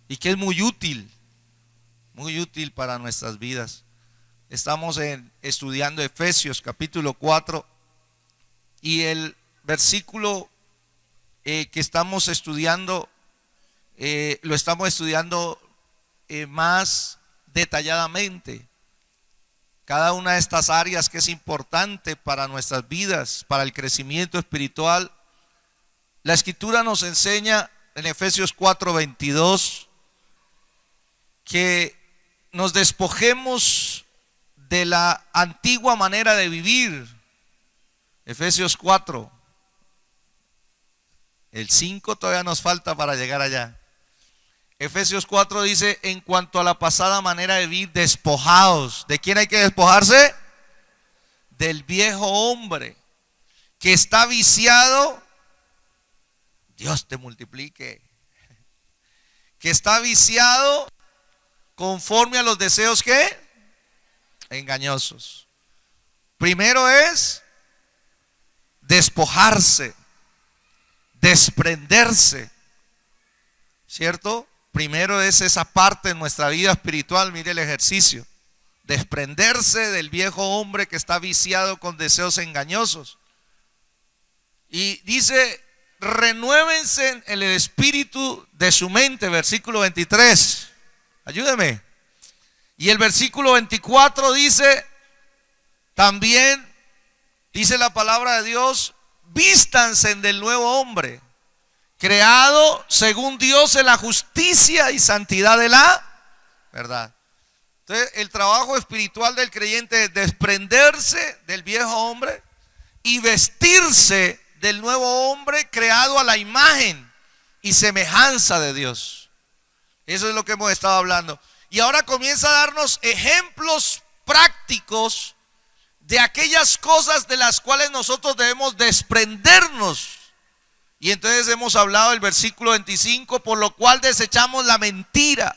y que es muy útil para nuestras vidas. Estamos estudiando Efesios capítulo 4 y el versículo que estamos estudiando, lo estamos estudiando más detalladamente. Cada una de estas áreas que es importante para nuestras vidas, para el crecimiento espiritual. La Escritura nos enseña en Efesios 4:22 que nos despojemos de la antigua manera de vivir. Efesios 4, el 5 todavía nos falta para llegar allá. Efesios 4 dice: en cuanto a la pasada manera de vivir, despojaos. ¿De quién hay que despojarse? Del viejo hombre que está viciado. Dios te multiplique. Que está viciado conforme a los deseos que engañosos. Primero es despojarse, desprenderse, ¿cierto? Primero es esa parte de nuestra vida espiritual. Mire el ejercicio: desprenderse del viejo hombre que está viciado con deseos engañosos. Y dice: renuévense en el espíritu de su mente, versículo 23. Ayúdeme. Y el versículo 24 dice también, dice la palabra de Dios: vístanse del nuevo hombre, creado según Dios en la justicia y santidad de la verdad. Entonces, el trabajo espiritual del creyente es desprenderse del viejo hombre y vestirse del nuevo hombre creado a la imagen y semejanza de Dios. Eso es lo que hemos estado hablando. Y ahora comienza a darnos ejemplos prácticos de aquellas cosas de las cuales nosotros debemos desprendernos. Y entonces hemos hablado del versículo 25: por lo cual desechamos la mentira.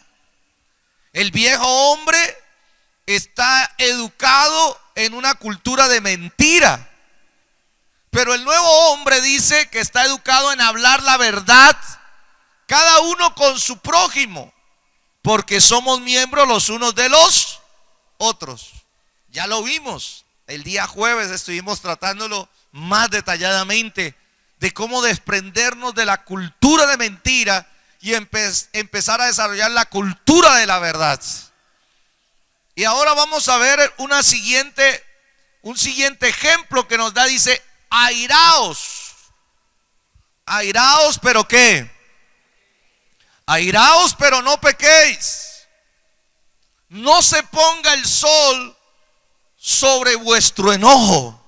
El viejo hombre está educado en una cultura de mentira, pero el nuevo hombre dice que está educado en hablar la verdad, cada uno con su prójimo, porque somos miembros los unos de los otros. Ya lo vimos el día jueves, estuvimos tratándolo más detalladamente, de cómo desprendernos de la cultura de mentira y empezar a desarrollar la cultura de la verdad. Y ahora vamos a ver un siguiente ejemplo que nos da. Dice: airaos. Airaos, pero ¿qué? Airaos, pero no pequéis. No se ponga el sol sobre vuestro enojo.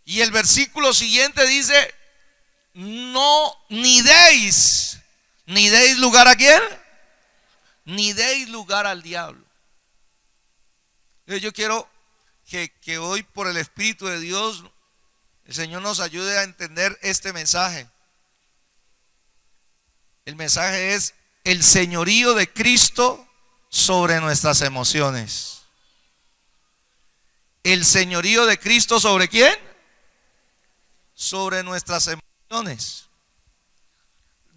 Y el versículo siguiente dice: no, ni deis lugar ¿a quién? Ni deis lugar al diablo. Yo quiero que hoy, por el Espíritu de Dios, el Señor nos ayude a entender este mensaje. El mensaje es el señorío de Cristo sobre nuestras emociones. El señorío de Cristo ¿sobre quién? Sobre nuestras emociones.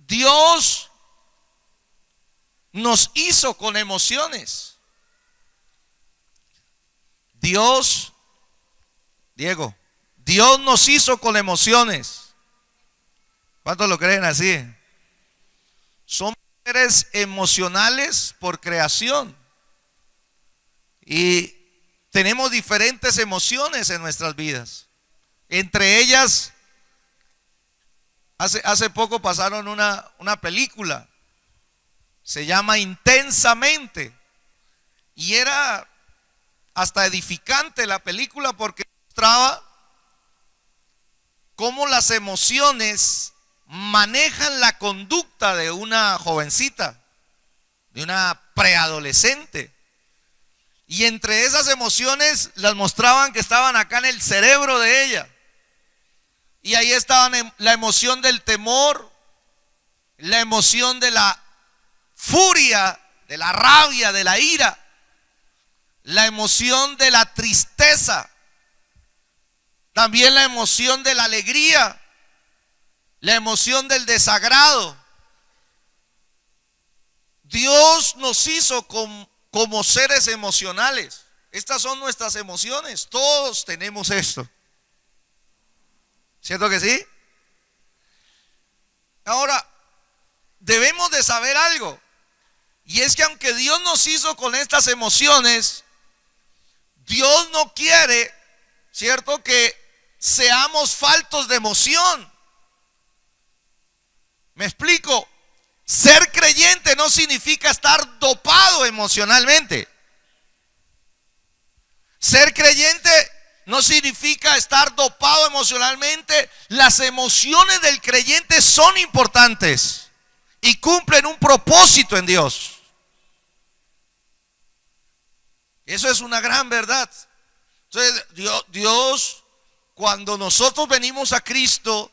Dios nos hizo con emociones. Dios nos hizo con emociones. ¿Cuántos lo creen así? Somos seres emocionales por creación. Y tenemos diferentes emociones en nuestras vidas. Entre ellas, hace poco pasaron una película. Se llama Intensamente. Y era hasta edificante la película, porque mostraba cómo las emociones manejan la conducta de una jovencita, de una preadolescente. Y entre esas emociones las mostraban que estaban acá en el cerebro de ella. Y ahí estaban la emoción del temor, la emoción de la furia, de la rabia, de la ira, la emoción de la tristeza, también la emoción de la alegría, la emoción del desagrado. Dios nos hizo como seres emocionales. Estas son nuestras emociones. Todos tenemos esto. ¿Cierto que sí? Ahora, debemos de saber algo. Y es que aunque Dios nos hizo con estas emociones, Dios no quiere, ¿cierto?, que seamos faltos de emoción. ¿Me explico? Ser creyente no significa estar dopado emocionalmente. Ser creyente no significa estar dopado emocionalmente. Las emociones del creyente son importantes y cumplen un propósito en Dios. Eso es una gran verdad. Entonces, Dios, cuando nosotros venimos a Cristo,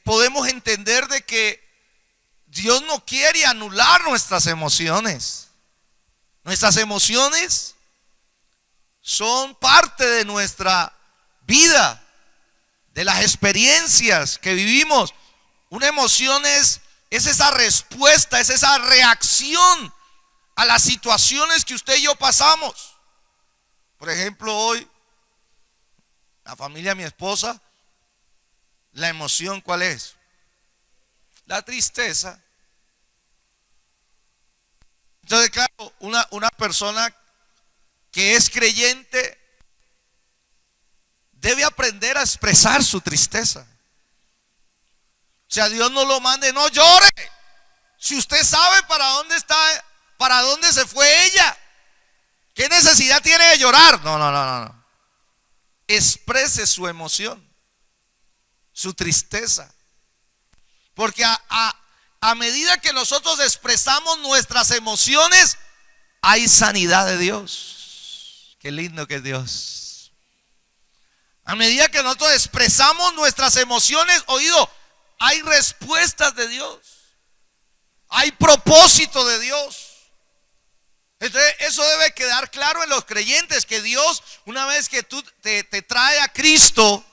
podemos entender de que Dios no quiere anular nuestras emociones. Nuestras emociones son parte de nuestra vida, de las experiencias que vivimos. Una emoción es esa respuesta, es esa reacción a las situaciones que usted y yo pasamos. Por ejemplo, hoy, la familia de mi esposa, la emoción, ¿cuál es? La tristeza. Entonces, claro, una persona que es creyente debe aprender a expresar su tristeza. O sea, Dios no lo mande, no llore. Si usted sabe para dónde está, para dónde se fue ella, ¿qué necesidad tiene de llorar? No. Exprese su emoción, su tristeza. Porque a medida que nosotros expresamos nuestras emociones, hay sanidad de Dios. Qué lindo que es Dios. A medida que nosotros expresamos nuestras emociones, oído, hay respuestas de Dios. Hay propósito de Dios. Entonces, eso debe quedar claro en los creyentes, que Dios, una vez que tú te trae a Cristo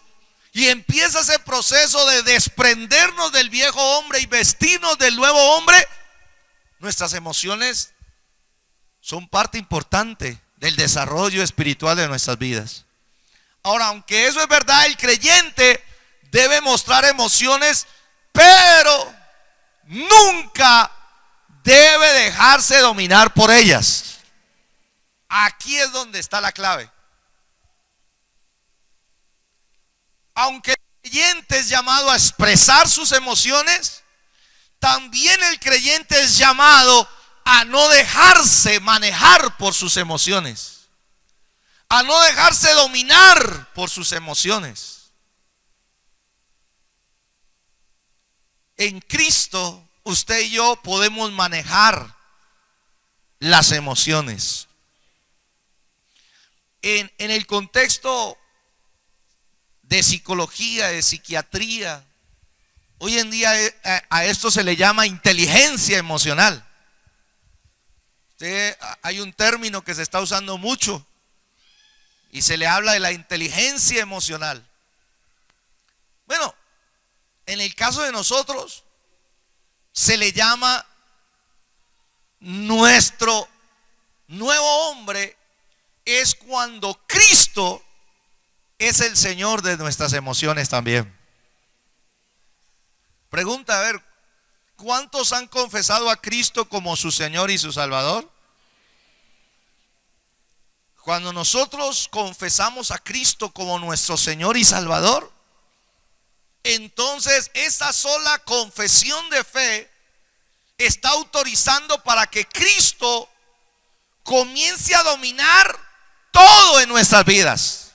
y empieza ese proceso de desprendernos del viejo hombre y vestirnos del nuevo hombre, nuestras emociones son parte importante del desarrollo espiritual de nuestras vidas. Ahora, aunque eso es verdad, el creyente debe mostrar emociones, pero nunca debe dejarse dominar por ellas. Aquí es donde está la clave. Aunque el creyente es llamado a expresar sus emociones, también el creyente es llamado a no dejarse manejar por sus emociones, a no dejarse dominar por sus emociones. En Cristo, usted y yo podemos manejar las emociones. En el contexto de psicología, de psiquiatría, hoy en día a esto se le llama inteligencia emocional. Hay un término que se está usando mucho y se le habla de la inteligencia emocional. Bueno, en el caso de nosotros se le llama nuestro nuevo hombre. Es cuando Cristo es el Señor de nuestras emociones también. Pregunta, a ver, ¿cuántos han confesado a Cristo como su Señor y su Salvador? Cuando nosotros confesamos a Cristo como nuestro Señor y Salvador, entonces esa sola confesión de fe está autorizando para que Cristo comience a dominar todo en nuestras vidas.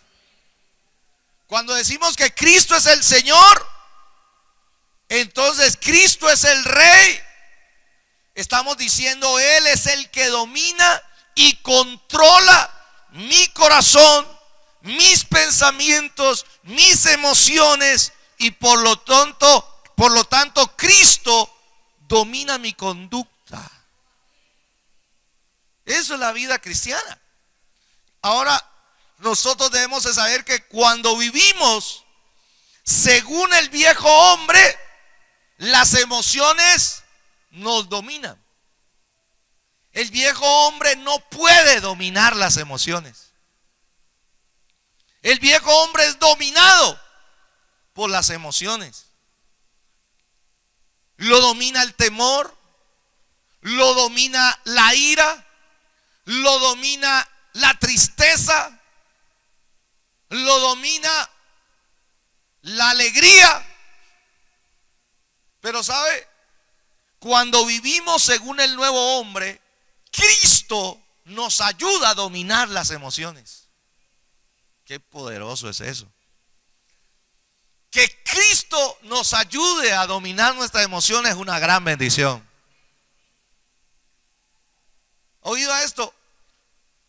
Cuando decimos que Cristo es el Señor, entonces Cristo es el Rey. Estamos diciendo, Él es el que domina y controla mi corazón, mis pensamientos, mis emociones, y por lo tanto Cristo domina mi conducta. Eso es la vida cristiana. Ahora, nosotros debemos de saber que cuando vivimos según el viejo hombre, las emociones nos dominan. El viejo hombre no puede dominar las emociones. El viejo hombre es dominado por las emociones. Lo domina el temor, lo domina la ira, lo domina la tristeza, lo domina la alegría. Pero ¿sabe? Cuando vivimos según el nuevo hombre, Cristo nos ayuda a dominar las emociones. Qué poderoso es eso. Que Cristo nos ayude a dominar nuestras emociones es una gran bendición. ¿Oído a esto?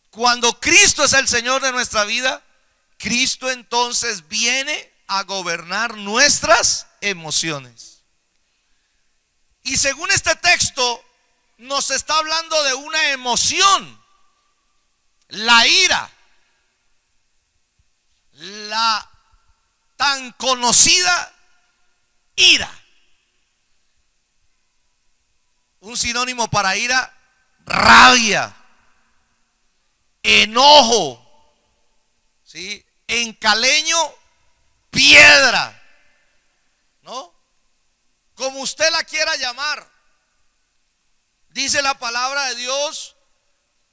Cuando Cristo es el Señor de nuestra vida, Cristo entonces viene a gobernar nuestras emociones. Y según este texto, nos está hablando de una emoción, la ira, la tan conocida ira. Un sinónimo para ira: rabia, enojo, ¿sí? En caleño, piedra, ¿no? Como usted la quiera llamar. Dice la palabra de Dios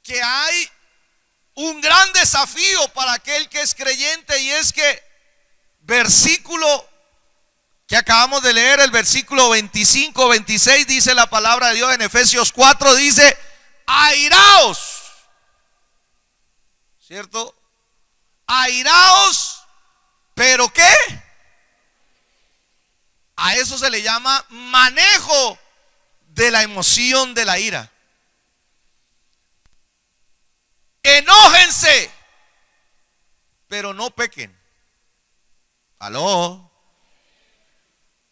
que hay un gran desafío para aquel que es creyente, y es que versículo que acabamos de leer, el versículo 25, 26, dice la palabra de Dios en Efesios 4, dice: airaos, ¿cierto? Airaos, ¿pero qué? A eso se le llama manejo de la emoción de la ira. Enójense, pero no pequen. ¿Aló?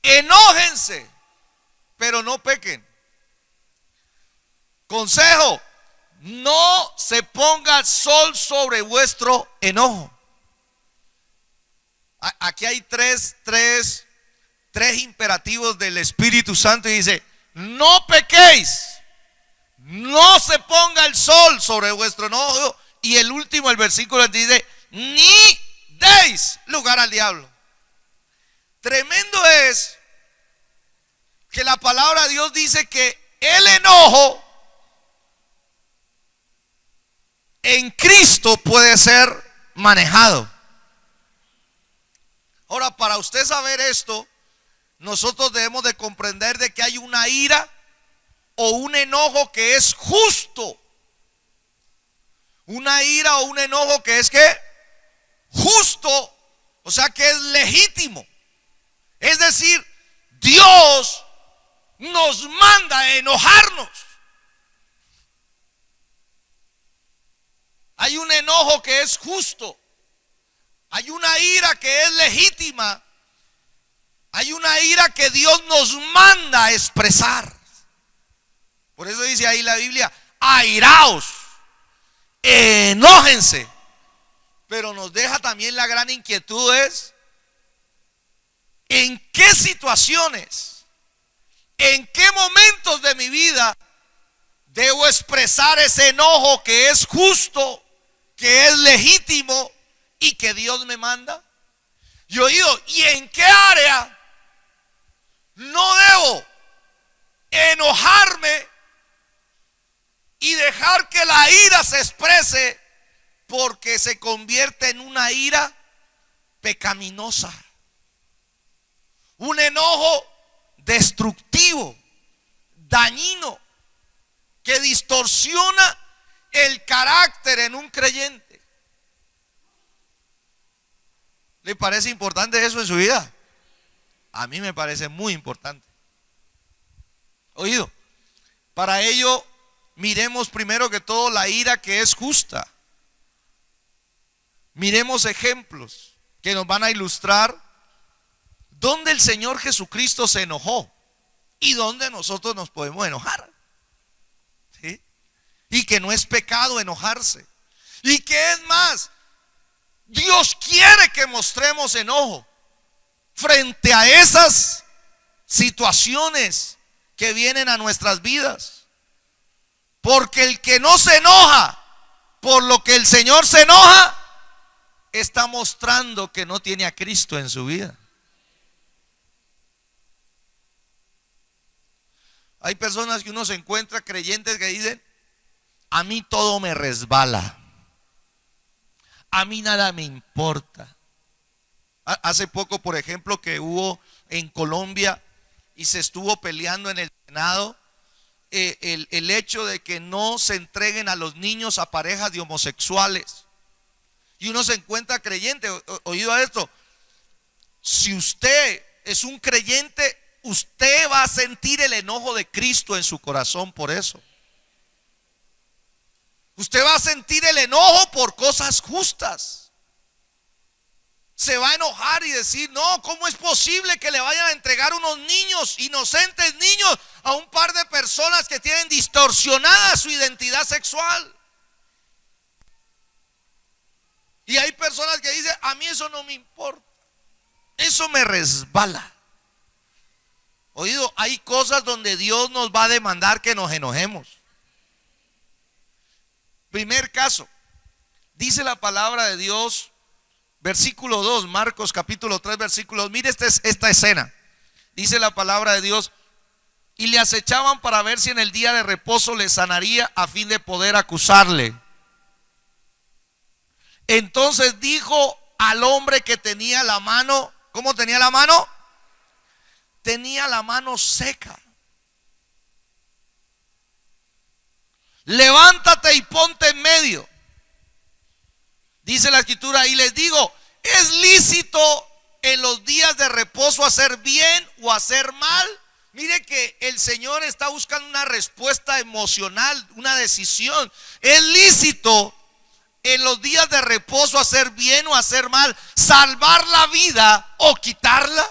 Enójense, pero no pequen. Consejo: no se ponga el sol sobre vuestro enojo. Aquí hay tres imperativos del Espíritu Santo, y dice: no pequéis, no se ponga el sol sobre vuestro enojo. Y el último, el versículo dice: ni deis lugar al diablo. Tremendo es que la palabra de Dios dice que el enojo en Cristo puede ser manejado. Ahora, para usted saber esto, nosotros debemos de comprender de que hay una ira o un enojo que es justo. Una ira o un enojo que es ¿qué? Justo, o sea que es legítimo. Es decir, Dios nos manda a enojarnos. Hay un enojo que es justo. Hay una ira que es legítima. Hay una ira que Dios nos manda a expresar. Por eso dice ahí la Biblia: airaos, enójense. Pero nos deja también la gran inquietud: es ¿en qué situaciones, en qué momentos de mi vida debo expresar ese enojo que es justo, que es legítimo y que Dios me manda? Y oído, ¿y en qué área no debo enojarme y dejar que la ira se exprese, porque se convierte en una ira pecaminosa? Un enojo destructivo, dañino, que distorsiona el carácter en un creyente. ¿Le parece importante eso en su vida? A mí me parece muy importante. Oído, para ello miremos primero que todo la ira que es justa. Miremos ejemplos que nos van a ilustrar dónde el Señor Jesucristo se enojó y dónde nosotros nos podemos enojar. ¿Sí? Y que no es pecado enojarse. Y que es más, Dios quiere que mostremos enojo frente a esas situaciones que vienen a nuestras vidas. Porque el que no se enoja por lo que el Señor se enoja, está mostrando que no tiene a Cristo en su vida. Hay personas que uno se encuentra, creyentes, que dicen: a mí todo me resbala, a mí nada me importa. Hace poco, por ejemplo, que hubo en Colombia y se estuvo peleando en el Senado el hecho de que no se entreguen a los niños a parejas de homosexuales. Y uno se encuentra creyente, oído a esto: si usted es un creyente, usted va a sentir el enojo de Cristo en su corazón por eso. Usted va a sentir el enojo por cosas justas. Se va a enojar y decir: no, ¿cómo es posible que le vayan a entregar unos niños, inocentes niños, a un par de personas que tienen distorsionada su identidad sexual? Y hay personas que dicen: a mí eso no me importa, eso me resbala. Oído, hay cosas donde Dios nos va a demandar que nos enojemos. Primer caso, dice la palabra de Dios, versículo 2, Marcos capítulo 3, versículo 2. Mire esta escena. Dice la palabra de Dios: y le acechaban para ver si en el día de reposo le sanaría, a fin de poder acusarle. Entonces dijo al hombre que tenía la mano, ¿cómo tenía la mano? Tenía la mano seca: levántate y ponte en medio. Dice la escritura: y les digo, ¿es lícito en los días de reposo hacer bien o hacer mal? Mire que el Señor está buscando una respuesta emocional, una decisión. ¿Es lícito en los días de reposo hacer bien o hacer mal? ¿Salvar la vida o quitarla?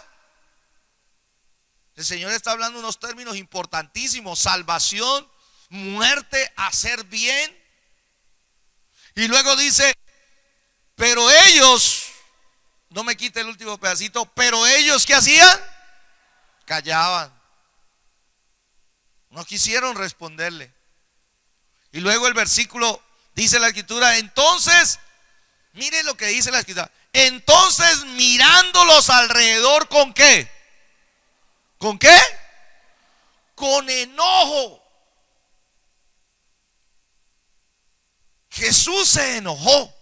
El Señor está hablando unos términos importantísimos: salvación, muerte, hacer bien. Y luego dice: pero ellos, no me quite el último pedacito, pero ellos, ¿qué hacían? Callaban, no quisieron responderle. Y luego el versículo, dice la escritura, entonces, mire lo que dice la escritura: entonces mirándolos alrededor, ¿con qué? ¿Con qué? Con enojo. Jesús se enojó.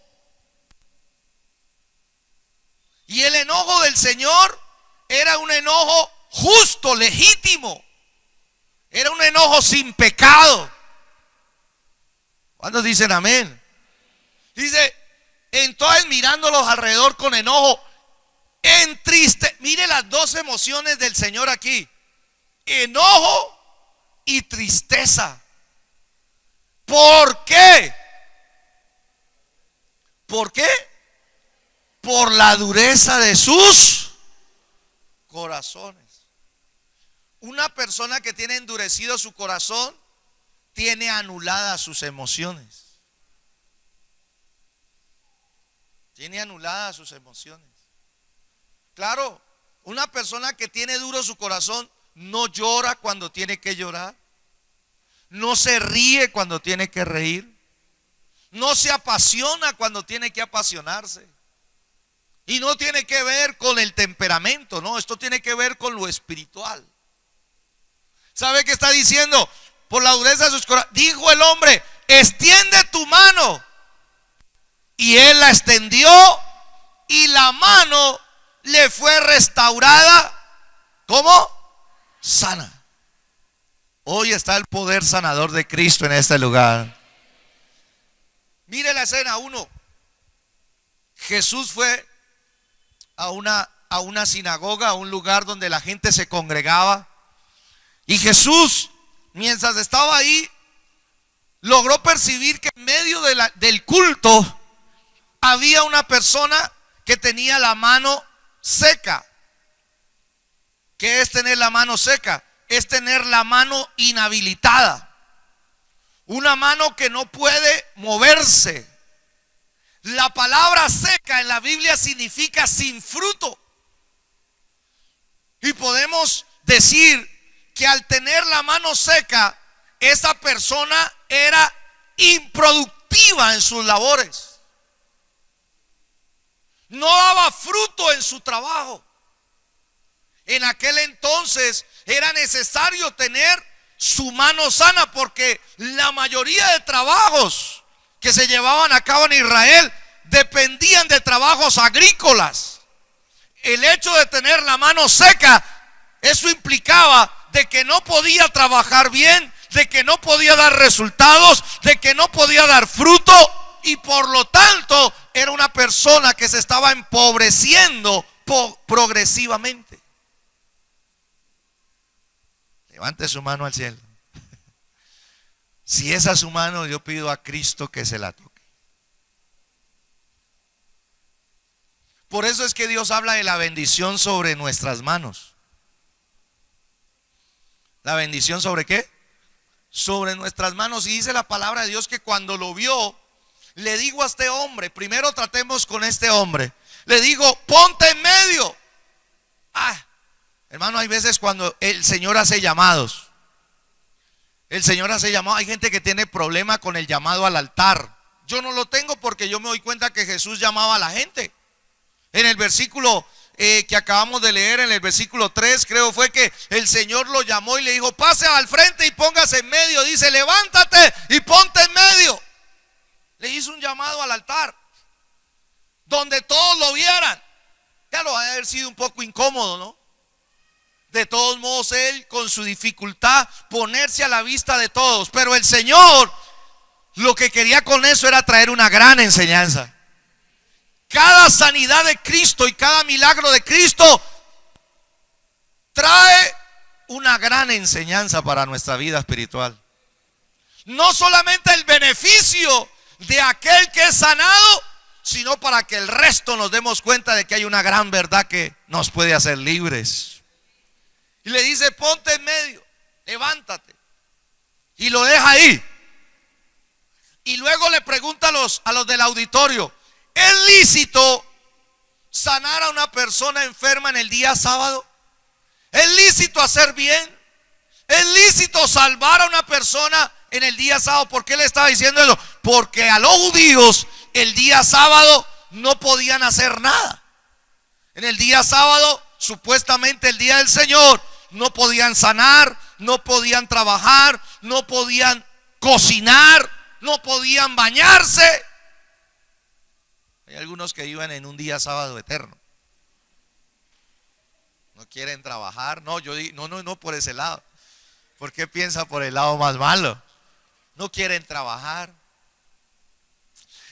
Y el enojo del Señor era un enojo justo, legítimo. Era un enojo sin pecado. ¿Cuántos dicen amén? Dice: entonces mirándolos alrededor con enojo, mire las dos emociones del Señor aquí: enojo y tristeza. ¿Por qué? ¿Por qué? Por la dureza de sus corazones. Una persona que tiene endurecido su corazón tiene anuladas sus emociones. Tiene anuladas sus emociones. Claro, una persona que tiene duro su corazón no llora cuando tiene que llorar, no se ríe cuando tiene que reír, no se apasiona cuando tiene que apasionarse. Y no tiene que ver con el temperamento, no, esto tiene que ver con lo espiritual. ¿Sabe qué está diciendo? Por la dureza de sus corazones, dijo el hombre: extiende tu mano. Y él la extendió y la mano le fue restaurada. ¿Cómo? Sana. Hoy está el poder sanador de Cristo en este lugar. Mire la escena 1. Jesús fue a una sinagoga, a un lugar donde la gente se congregaba. Y Jesús, mientras estaba ahí, logró percibir que en medio del culto había una persona que tenía la mano seca. ¿Qué es tener la mano seca? Es tener la mano inhabilitada. Una mano que no puede moverse. La palabra seca en la Biblia significa sin fruto. Y podemos decir que al tener la mano seca, esa persona era improductiva en sus labores. No daba fruto en su trabajo. En aquel entonces era necesario tener su mano sana, porque la mayoría de trabajos que se llevaban a cabo en Israel dependían de trabajos agrícolas. El hecho de tener la mano seca, eso implicaba de que no podía trabajar bien, de que no podía dar resultados, de que no podía dar fruto, y por lo tanto era una persona que se estaba empobreciendo progresivamente. Levante su mano al cielo. Si esa es su mano, yo pido a Cristo que se la toque. Por eso es que Dios habla de la bendición sobre nuestras manos. ¿La bendición sobre qué? Sobre nuestras manos. Y dice la palabra de Dios que cuando lo vio, le digo a este hombre, primero tratemos con este hombre, le digo, ponte en medio. Hermano, hay veces cuando el Señor hace llamados, el Señor hace llamados. Hay gente que tiene problema con el llamado al altar. Yo no lo tengo, porque yo me doy cuenta que Jesús llamaba a la gente. En el versículo que acabamos de leer, en el versículo 3, creo fue que el Señor lo llamó y le dijo, pase al frente y póngase en medio. Dice, levántate y ponte en medio. Le hizo un llamado al altar, donde todos lo vieran. Ya lo va a haber sido un poco incómodo, ¿no? De todos modos, él con su dificultad ponerse a la vista de todos. Pero el Señor lo que quería con eso era traer una gran enseñanza. Cada sanidad de Cristo y cada milagro de Cristo trae una gran enseñanza para nuestra vida espiritual. No solamente el beneficio de aquel que es sanado, sino para que el resto nos demos cuenta de que hay una gran verdad que nos puede hacer libres. Y le dice, ponte en medio, levántate. Y lo deja ahí. Y luego le pregunta a los del auditorio, ¿es lícito sanar a una persona enferma en el día sábado? ¿Es lícito hacer bien? ¿Es lícito salvar a una persona en el día sábado? ¿Por qué le estaba diciendo eso? Porque a los judíos el día sábado no podían hacer nada. En el día sábado, supuestamente el día del Señor, no podían sanar, no podían trabajar, no podían cocinar, no podían bañarse. Hay algunos que viven en un día sábado eterno. No quieren trabajar. No, yo digo, no por ese lado. ¿Por qué piensa por el lado más malo? No quieren trabajar.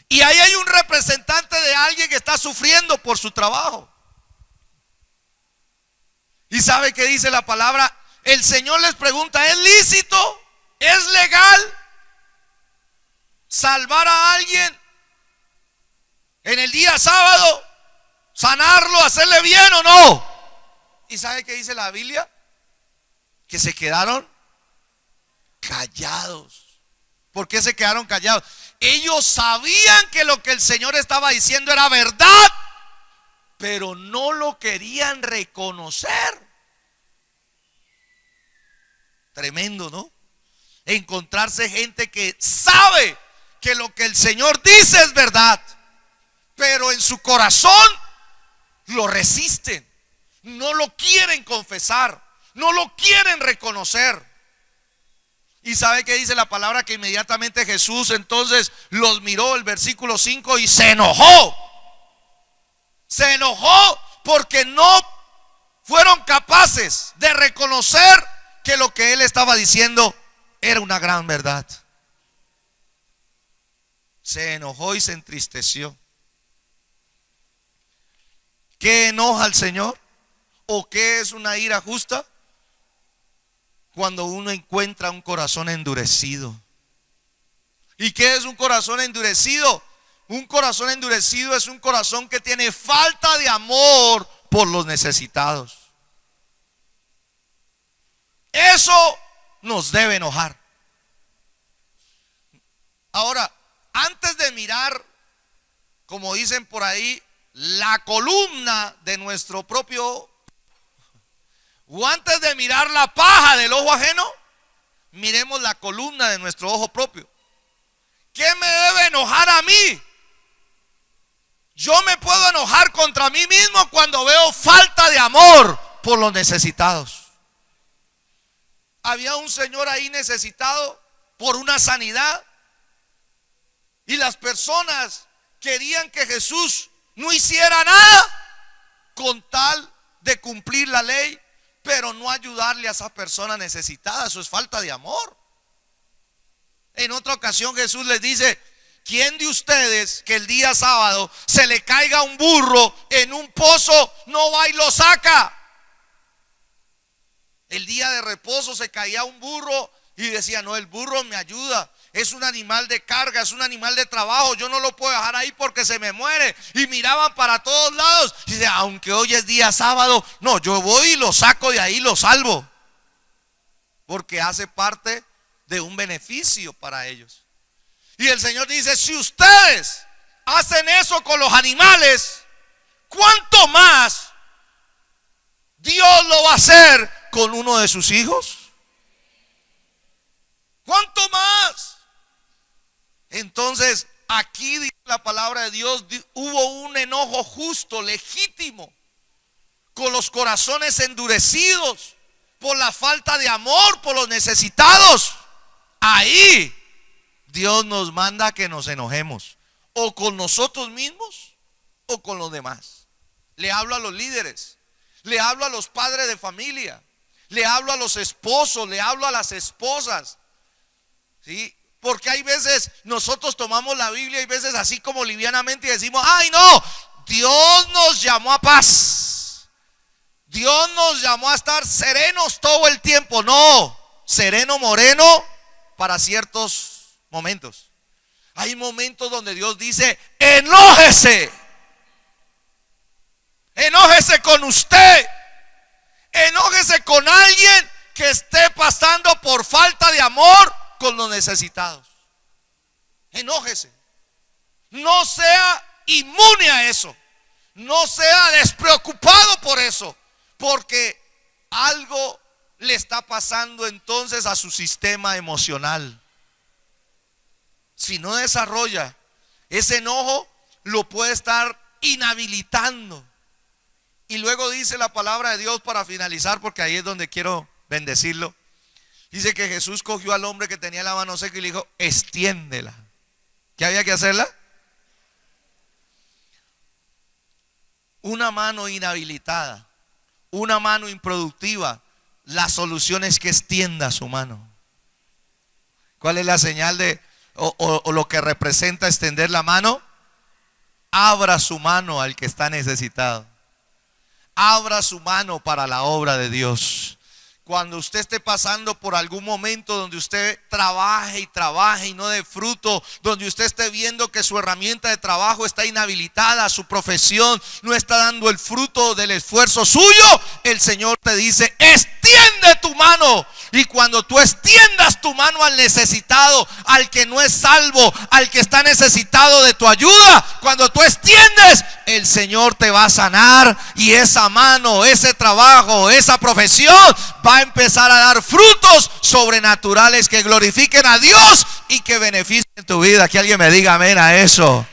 Y ahí hay un representante de alguien que está sufriendo por su trabajo. ¿Y sabe qué dice la palabra? El Señor les pregunta, ¿es lícito? ¿Es legal salvar a alguien en el día sábado? ¿Sanarlo, hacerle bien o no? ¿Y sabe qué dice la Biblia? Que se quedaron callados. ¿Por qué se quedaron callados? Ellos sabían que lo que el Señor estaba diciendo era verdad, pero no lo querían reconocer. Tremendo, ¿no? Encontrarse gente que sabe que lo que el Señor dice es verdad, pero en su corazón lo resisten, no lo quieren confesar, no lo quieren reconocer. Y sabe que dice la palabra que inmediatamente Jesús entonces los miró, el versículo 5, y se enojó. Se enojó porque no fueron capaces de reconocer que lo que él estaba diciendo era una gran verdad. Se enojó y se entristeció. ¿Qué enoja al Señor? ¿O qué es una ira justa? Cuando uno encuentra un corazón endurecido. ¿Y qué es un corazón endurecido? Un corazón endurecido es un corazón que tiene falta de amor por los necesitados. Eso nos debe enojar. Ahora, antes de mirar, como dicen por ahí, la columna de nuestro propio O antes de mirar la paja del ojo ajeno, miremos la columna de nuestro ojo propio. ¿Qué me debe enojar a mí? Yo me puedo enojar contra mí mismo cuando veo falta de amor por los necesitados. Había un señor ahí necesitado por una sanidad y las personas querían que Jesús no hiciera nada con tal de cumplir la ley, pero no ayudarle a esa persona necesitada. Eso es falta de amor. En otra ocasión Jesús les dice: ¿quién de ustedes que el día sábado se le caiga un burro en un pozo no va y lo saca? El día de reposo se caía un burro y decía: no, el burro me ayuda, es un animal de carga, es un animal de trabajo, yo no lo puedo dejar ahí porque se me muere. Y miraban para todos lados y dice: aunque hoy es día sábado, no, yo voy y lo saco de ahí, lo salvo, porque hace parte de un beneficio para ellos. Y el Señor dice: si ustedes hacen eso con los animales, ¿cuánto más Dios lo va a hacer con uno de sus hijos? ¿Cuánto más? Entonces, aquí dice la palabra de Dios, hubo un enojo justo, legítimo, con los corazones endurecidos por la falta de amor por los necesitados. Ahí Dios nos manda que nos enojemos, o con nosotros mismos o con los demás. Le hablo a los líderes, le hablo a los padres de familia, le hablo a los esposos, le hablo a las esposas, ¿sí? Porque hay veces nosotros tomamos la Biblia y veces así como livianamente y decimos: ay no, Dios nos llamó a paz, Dios nos llamó a estar serenos todo el tiempo. No, sereno moreno para ciertos momentos. Hay momentos donde Dios dice: enójese, enójese con usted, enójese con alguien que esté pasando por falta de amor con los necesitados. Enójese. No sea inmune a eso, no sea despreocupado por eso, porque algo le está pasando entonces a su sistema emocional. Si no desarrolla ese enojo, lo puede estar inhabilitando. Y luego dice la palabra de Dios, para finalizar, porque ahí es donde quiero bendecirlo. Dice que Jesús cogió al hombre que tenía la mano seca y le dijo: extiéndela. ¿Qué había que hacerla? Una mano inhabilitada, una mano improductiva, la solución es que extienda su mano. ¿Cuál es la señal de o lo que representa extender la mano? Abra su mano al que está necesitado. Abra su mano para la obra de Dios. Cuando usted esté pasando por algún momento donde usted trabaje y no dé fruto, donde usted esté viendo que su herramienta de trabajo está inhabilitada, su profesión no está dando el fruto del esfuerzo suyo, el Señor te dice: extiende tu mano. Y cuando tú extiendas tu mano al necesitado, al que no es salvo, al que está necesitado de tu ayuda, cuando tú extiendes, el Señor te va a sanar, y esa mano, ese trabajo, esa profesión va a empezar a dar frutos sobrenaturales que glorifiquen a Dios y que beneficien tu vida. Que alguien me diga amén a eso.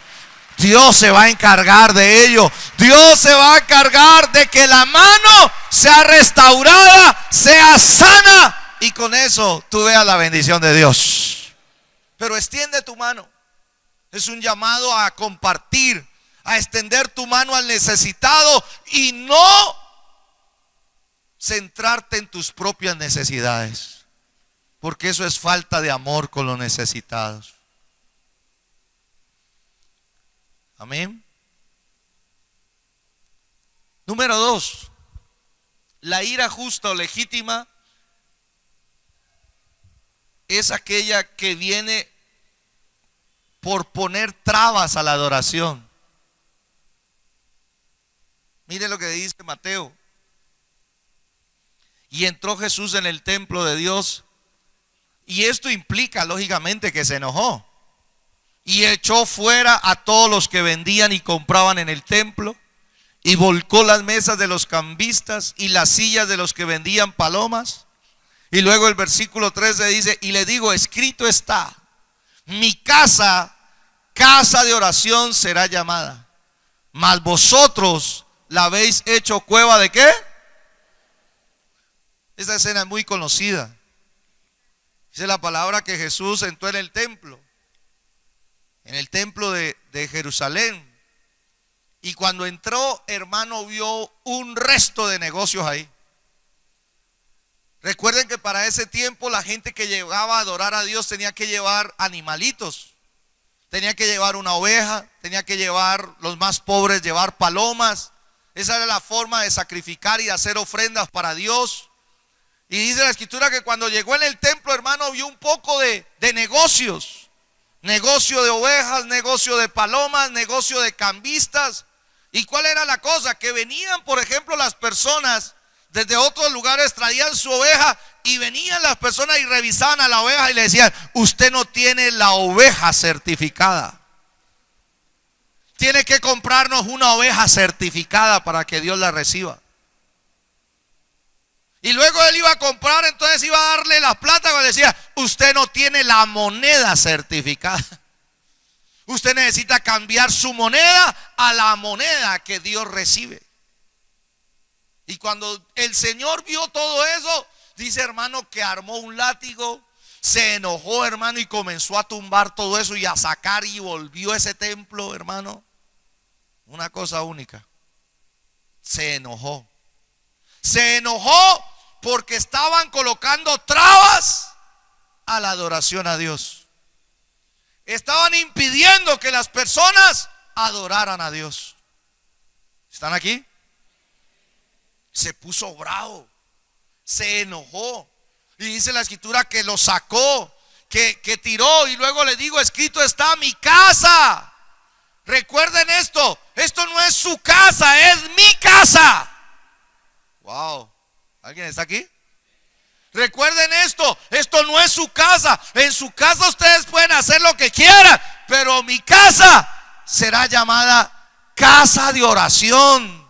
Dios se va a encargar de ello. Dios se va a encargar de que la mano sea restaurada, sea sana, y con eso tú veas la bendición de Dios. Pero extiende tu mano. Es un llamado a compartir, a extender tu mano al necesitado y no centrarte en tus propias necesidades, porque eso es falta de amor con los necesitados. Amén. Número 2, la ira justa o legítima es aquella que viene por poner trabas a la adoración. Mire lo que dice Mateo. Y entró Jesús en el templo de Dios, y esto implica lógicamente que se enojó, y echó fuera a todos los que vendían y compraban en el templo, y volcó las mesas de los cambistas y las sillas de los que vendían palomas. Y luego el versículo 13 dice, y le digo, escrito está, mi casa, casa de oración será llamada, mas vosotros la habéis hecho cueva de ¿qué? Esta escena es muy conocida. Dice la palabra que Jesús entró en el templo de Jerusalén. Y cuando entró, hermano, vio un resto de negocios ahí. Recuerden que para ese tiempo la gente que llegaba a adorar a Dios tenía que llevar animalitos. Tenía que llevar una oveja, tenía que llevar, los más pobres, llevar palomas. Esa era la forma de sacrificar y de hacer ofrendas para Dios. Y dice la escritura que cuando llegó en el templo, hermano, vio un poco de negocios. Negocio de ovejas, negocio de palomas, negocio de cambistas. ¿Y cuál era la cosa? Que venían, por ejemplo, las personas desde otros lugares, traían su oveja y venían las personas y revisaban a la oveja y le decían, usted no tiene la oveja certificada. Tiene que comprarnos una oveja certificada para que Dios la reciba. Y luego él iba a comprar, entonces iba a darle la plata cuando decía, usted no tiene la moneda certificada. Usted necesita cambiar su moneda a la moneda que Dios recibe. Y cuando el Señor vio todo eso, dice, hermano, que armó un látigo, se enojó, hermano, y comenzó a tumbar todo eso y a sacar, y volvió ese templo, hermano, una cosa única. Se enojó porque estaban colocando trabas a la adoración a Dios. Estaban impidiendo que las personas adoraran a Dios. ¿Están aquí? Se puso bravo, se enojó, y dice la escritura que lo sacó, que tiró. Y luego le digo, escrito está, mi casa. Recuerden esto no es su casa, es mi casa. Wow, ¿alguien está aquí? Recuerden esto no es su casa. En su casa ustedes pueden hacer lo que quieran, pero mi casa será llamada casa de oración,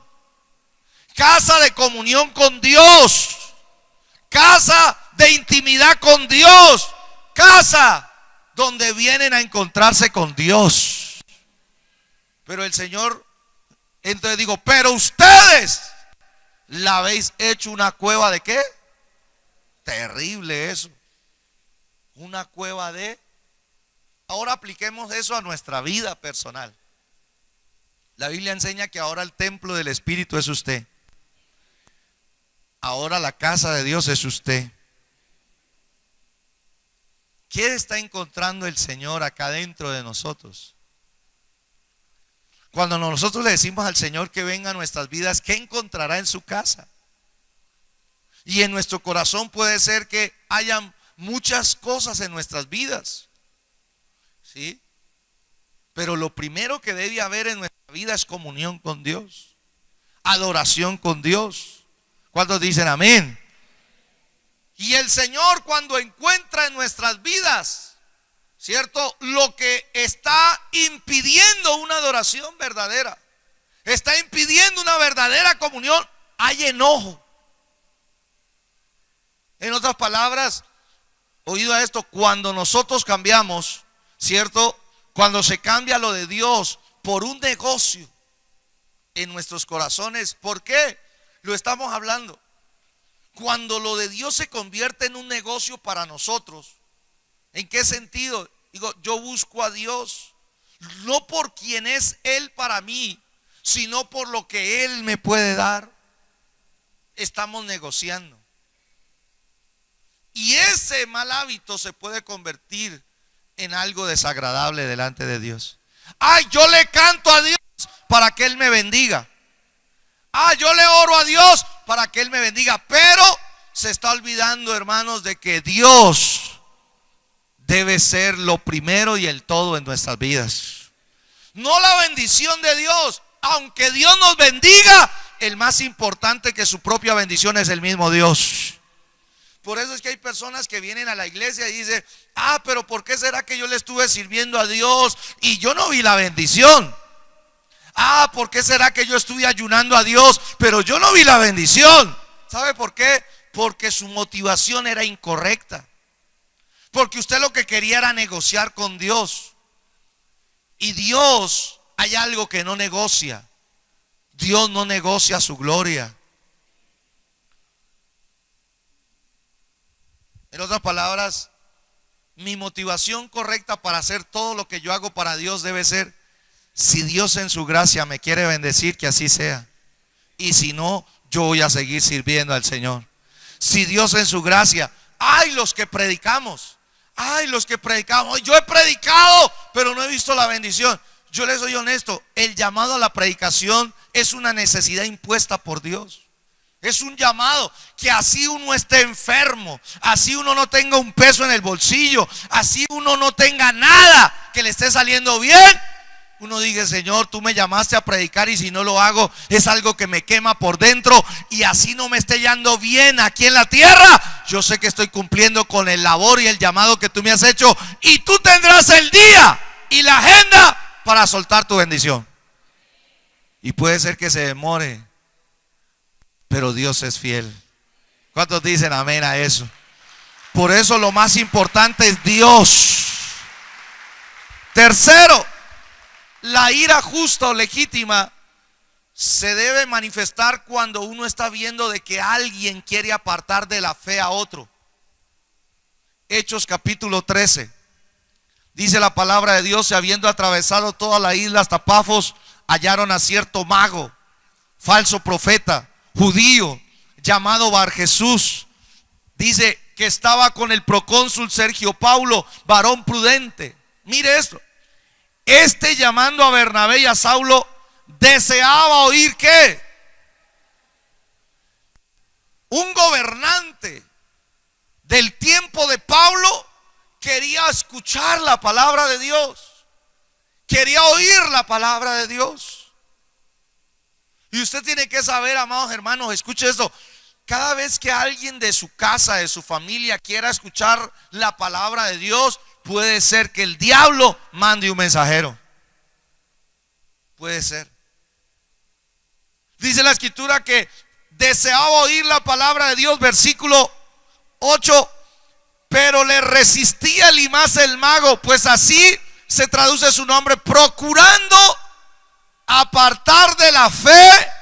casa de comunión con Dios, casa de intimidad con Dios, casa donde vienen a encontrarse con Dios. Pero el Señor, entonces digo, pero ustedes la habéis hecho una cueva de ¿qué? Terrible eso. Una cueva de... Ahora apliquemos eso a nuestra vida personal. La Biblia enseña que ahora el templo del Espíritu es usted. Ahora la casa de Dios es usted. ¿Qué está encontrando el Señor acá dentro de nosotros? Cuando nosotros le decimos al Señor que venga a nuestras vidas, ¿qué encontrará en su casa? Y en nuestro corazón puede ser que hayan muchas cosas en nuestras vidas, ¿sí? Pero lo primero que debe haber en nuestra vida es comunión con Dios, adoración con Dios. ¿Cuántos dicen amén? Y el Señor, cuando encuentra en nuestras vidas, ¿cierto?, lo que está impidiendo una adoración verdadera, está impidiendo una verdadera comunión, hay enojo. En otras palabras, oído a esto, cuando nosotros cambiamos, ¿cierto?, cuando se cambia lo de Dios por un negocio en nuestros corazones, ¿por qué lo estamos hablando? Cuando lo de Dios se convierte en un negocio para nosotros, ¿en qué sentido? Digo, yo busco a Dios no por quien es Él para mí, sino por lo que Él me puede dar. Estamos negociando. Y ese mal hábito se puede convertir en algo desagradable delante de Dios. Yo le canto a Dios para que Él me bendiga. Yo le oro a Dios para que Él me bendiga. Pero se está olvidando, hermanos, de que Dios debe ser lo primero y el todo en nuestras vidas. No la bendición de Dios. Aunque Dios nos bendiga, el más importante que su propia bendición es el mismo Dios. Por eso es que hay personas que vienen a la iglesia y dicen, pero ¿por qué será que yo le estuve sirviendo a Dios y yo no vi la bendición? ¿por qué será que yo estuve ayunando a Dios, pero yo no vi la bendición? ¿Sabe por qué? Porque su motivación era incorrecta. Porque usted lo que quería era negociar con Dios. Y Dios, hay algo que no negocia. Dios no negocia su gloria. En otras palabras, mi motivación correcta para hacer todo lo que yo hago para Dios debe ser: si Dios en su gracia me quiere bendecir, que así sea. Y si no, yo voy a seguir sirviendo al Señor. Si Dios en su gracia, los que predicamos, yo he predicado, pero no he visto la bendición. Yo les soy honesto, el llamado a la predicación es una necesidad impuesta por Dios. Es un llamado que así uno esté enfermo, así uno no tenga un peso en el bolsillo, así uno no tenga nada que le esté saliendo bien, uno dice: Señor, tú me llamaste a predicar, y si no lo hago es algo que me quema por dentro, y así no me esté yendo bien aquí en la tierra, yo sé que estoy cumpliendo con el labor y el llamado que tú me has hecho, y tú tendrás el día y la agenda para soltar tu bendición. Y puede ser que se demore, pero Dios es fiel. ¿Cuántos dicen amén a eso? Por eso lo más importante es Dios. Tercero, la ira justa o legítima se debe manifestar cuando uno está viendo de que alguien quiere apartar de la fe a otro. Hechos capítulo 13. Dice la palabra de Dios: y habiendo atravesado toda la isla hasta Pafos, hallaron a cierto mago, falso profeta, judío, llamado Bar Jesús. Dice que estaba con el procónsul Sergio Paulo, varón prudente. Mire esto. Llamando a Bernabé y a Saulo, deseaba oír ¿qué? Un gobernante del tiempo de Pablo quería escuchar la palabra de Dios, quería oír la palabra de Dios. Y usted tiene que saber, amados hermanos, escuche esto: cada vez que alguien de su casa, de su familia, quiera escuchar la palabra de Dios, puede ser que el diablo mande un mensajero. Puede ser. Dice la escritura que deseaba oír la palabra de Dios, versículo 8, pero le resistía Elimas el mago, pues así se traduce su nombre, procurando apartar de la fe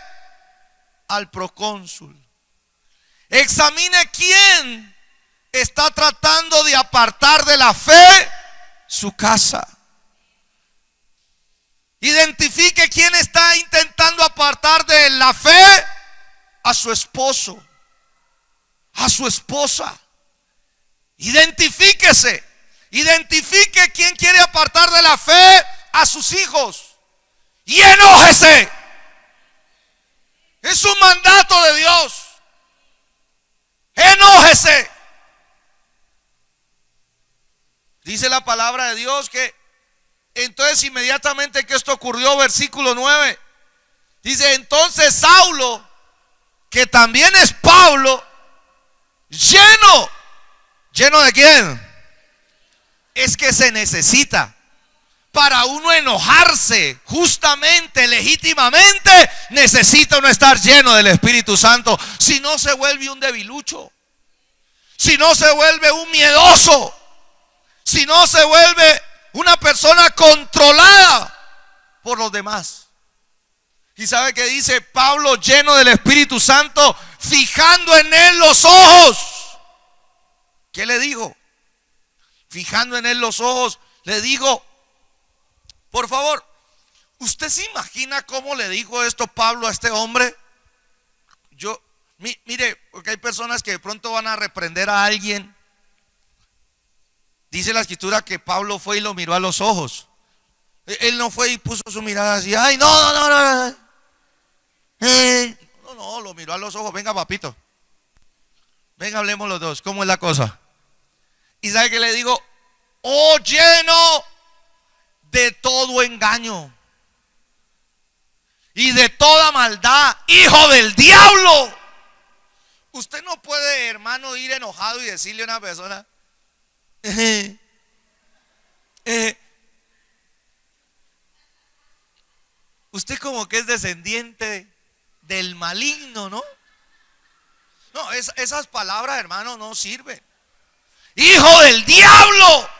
al procónsul. Examine quién está tratando de apartar de la fe su casa. Identifique quién está intentando apartar de la fe a su esposo, a su esposa. Identifíquese. Identifique quién quiere apartar de la fe a sus hijos. Y enójese. Es un mandato de Dios. Enójese. Dice la palabra de Dios que entonces inmediatamente que esto ocurrió, versículo 9, dice: entonces Saulo, que también es Pablo, ¿lleno de quién? Es que se necesita, para uno enojarse justamente, legítimamente, necesita uno estar lleno del Espíritu Santo. Si no, se vuelve un debilucho, si no, se vuelve un miedoso, si no, se vuelve una persona controlada por los demás. Y sabe que dice Pablo, lleno del Espíritu Santo, fijando en él los ojos. ¿Qué le dijo? Fijando en él los ojos, le digo: por favor, ¿usted se imagina cómo le dijo esto Pablo a este hombre? Mire, porque hay personas que de pronto van a reprender a alguien. Dice la escritura que Pablo fue y lo miró a los ojos. Él no fue y puso su mirada así: ay, no, lo miró a los ojos. Venga, papito, venga, hablemos los dos. ¿Cómo es la cosa? Y sabe que le digo: oh, lleno de todo engaño y de toda maldad, hijo del diablo. Usted no puede, hermano, ir enojado y decirle a una persona: Usted como que es descendiente del maligno, ¿no? No, esas palabras, hermano, no sirven. Hijo del diablo.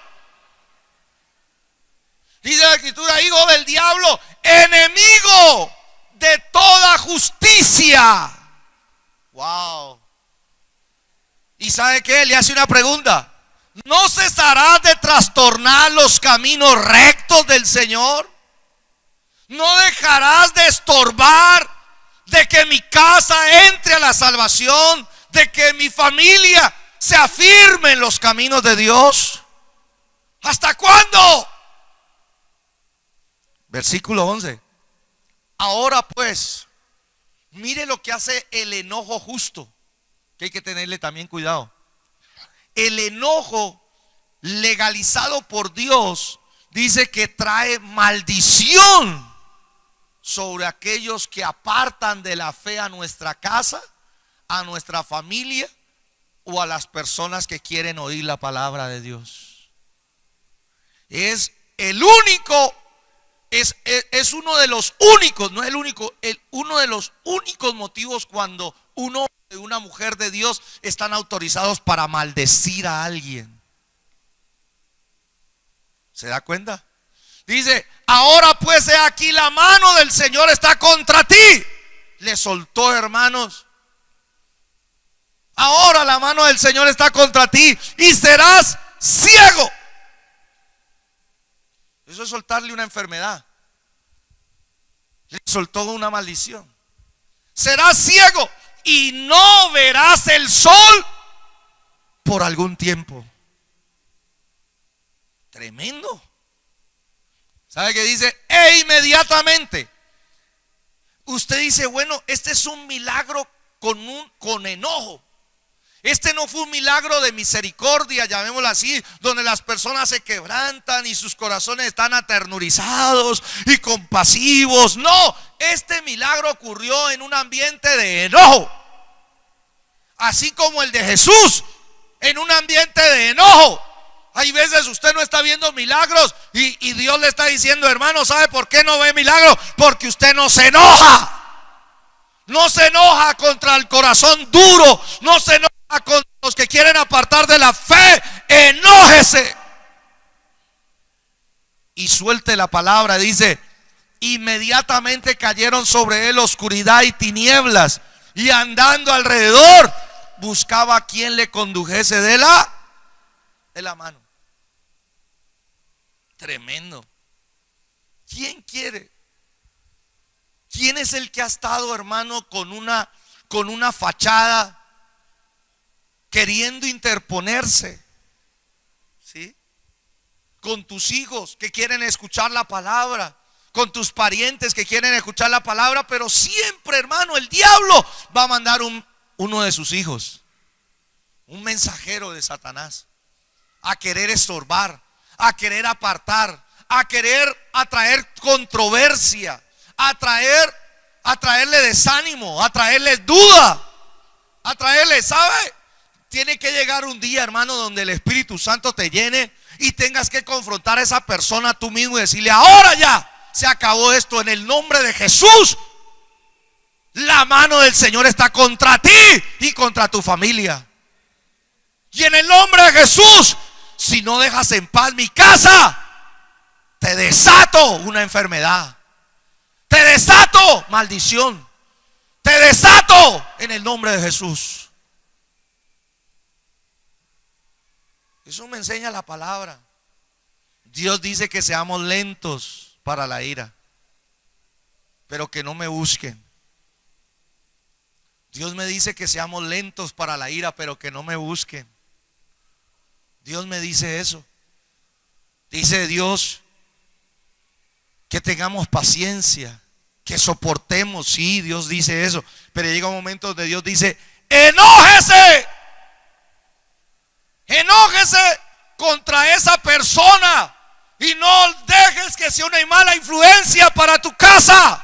Dice la escritura, hijo del diablo, enemigo de toda justicia. Wow. ¿Y sabe qué? Le hace una pregunta. ¿No cesarás de trastornar los caminos rectos del Señor? ¿No dejarás de estorbar de que mi casa entre a la salvación, de que mi familia se afirme en los caminos de Dios? ¿Hasta cuándo? Versículo 11. Ahora pues, mire lo que hace el enojo justo, que hay que tenerle también cuidado. El enojo legalizado por Dios dice que trae maldición sobre aquellos que apartan de la fe a nuestra casa, a nuestra familia o a las personas que quieren oír la palabra de Dios. Es el único, es uno de los únicos, no el único, uno de los únicos motivos cuando uno y una mujer de Dios están autorizados para maldecir a alguien. ¿Se da cuenta? Dice, ahora pues he aquí la mano del Señor está contra ti. Le soltó, hermanos. Ahora la mano del Señor está contra ti y serás ciego. Eso es soltarle una enfermedad. Le soltó una maldición. Serás ciego y no verás el sol por algún tiempo. Tremendo. ¿Sabe qué dice? E inmediatamente. Usted dice, bueno, este es un milagro con enojo. Este no fue un milagro de misericordia, llamémoslo así, donde las personas se quebrantan y sus corazones están aternurizados y compasivos. No, este milagro ocurrió en un ambiente de enojo, así como el de Jesús, en un ambiente de enojo. Hay veces usted no está viendo milagros y Dios le está diciendo, hermano, ¿sabe por qué no ve milagros? Porque usted no se enoja. No se enoja contra el corazón duro, no se enoja con los que quieren apartar de la fe. Enójese y suelte la palabra. Dice, inmediatamente cayeron sobre él oscuridad y tinieblas, y andando alrededor buscaba a quien le condujese de la mano. Tremendo. ¿Quién quiere? ¿Quién es el que ha estado, hermano, con una fachada queriendo interponerse? ¿Sí? Con tus hijos que quieren escuchar la palabra, con tus parientes que quieren escuchar la palabra, pero siempre, hermano, el diablo va a mandar uno de sus hijos, un mensajero de Satanás, a querer estorbar, a querer apartar, a querer atraer controversia, a traerle desánimo, a traerle duda, a traerle, ¿sabe? Tiene que llegar un día, hermano, donde el Espíritu Santo te llene y tengas que confrontar a esa persona tú mismo y decirle, ahora ya se acabó esto, en el nombre de Jesús. La mano del Señor está contra ti y contra tu familia. Y en el nombre de Jesús, si no dejas en paz mi casa, te desato una enfermedad, te desato maldición, te desato en el nombre de Jesús. Eso me enseña la palabra. Dios dice que seamos lentos para la ira, pero que no me busquen. Dios me dice que seamos lentos para la ira, pero que no me busquen. Dios me dice eso. Dice Dios que tengamos paciencia, que soportemos. Sí, Dios dice eso, pero llega un momento donde Dios dice, enójese. Enójese contra esa persona y no dejes que sea una mala influencia para tu casa.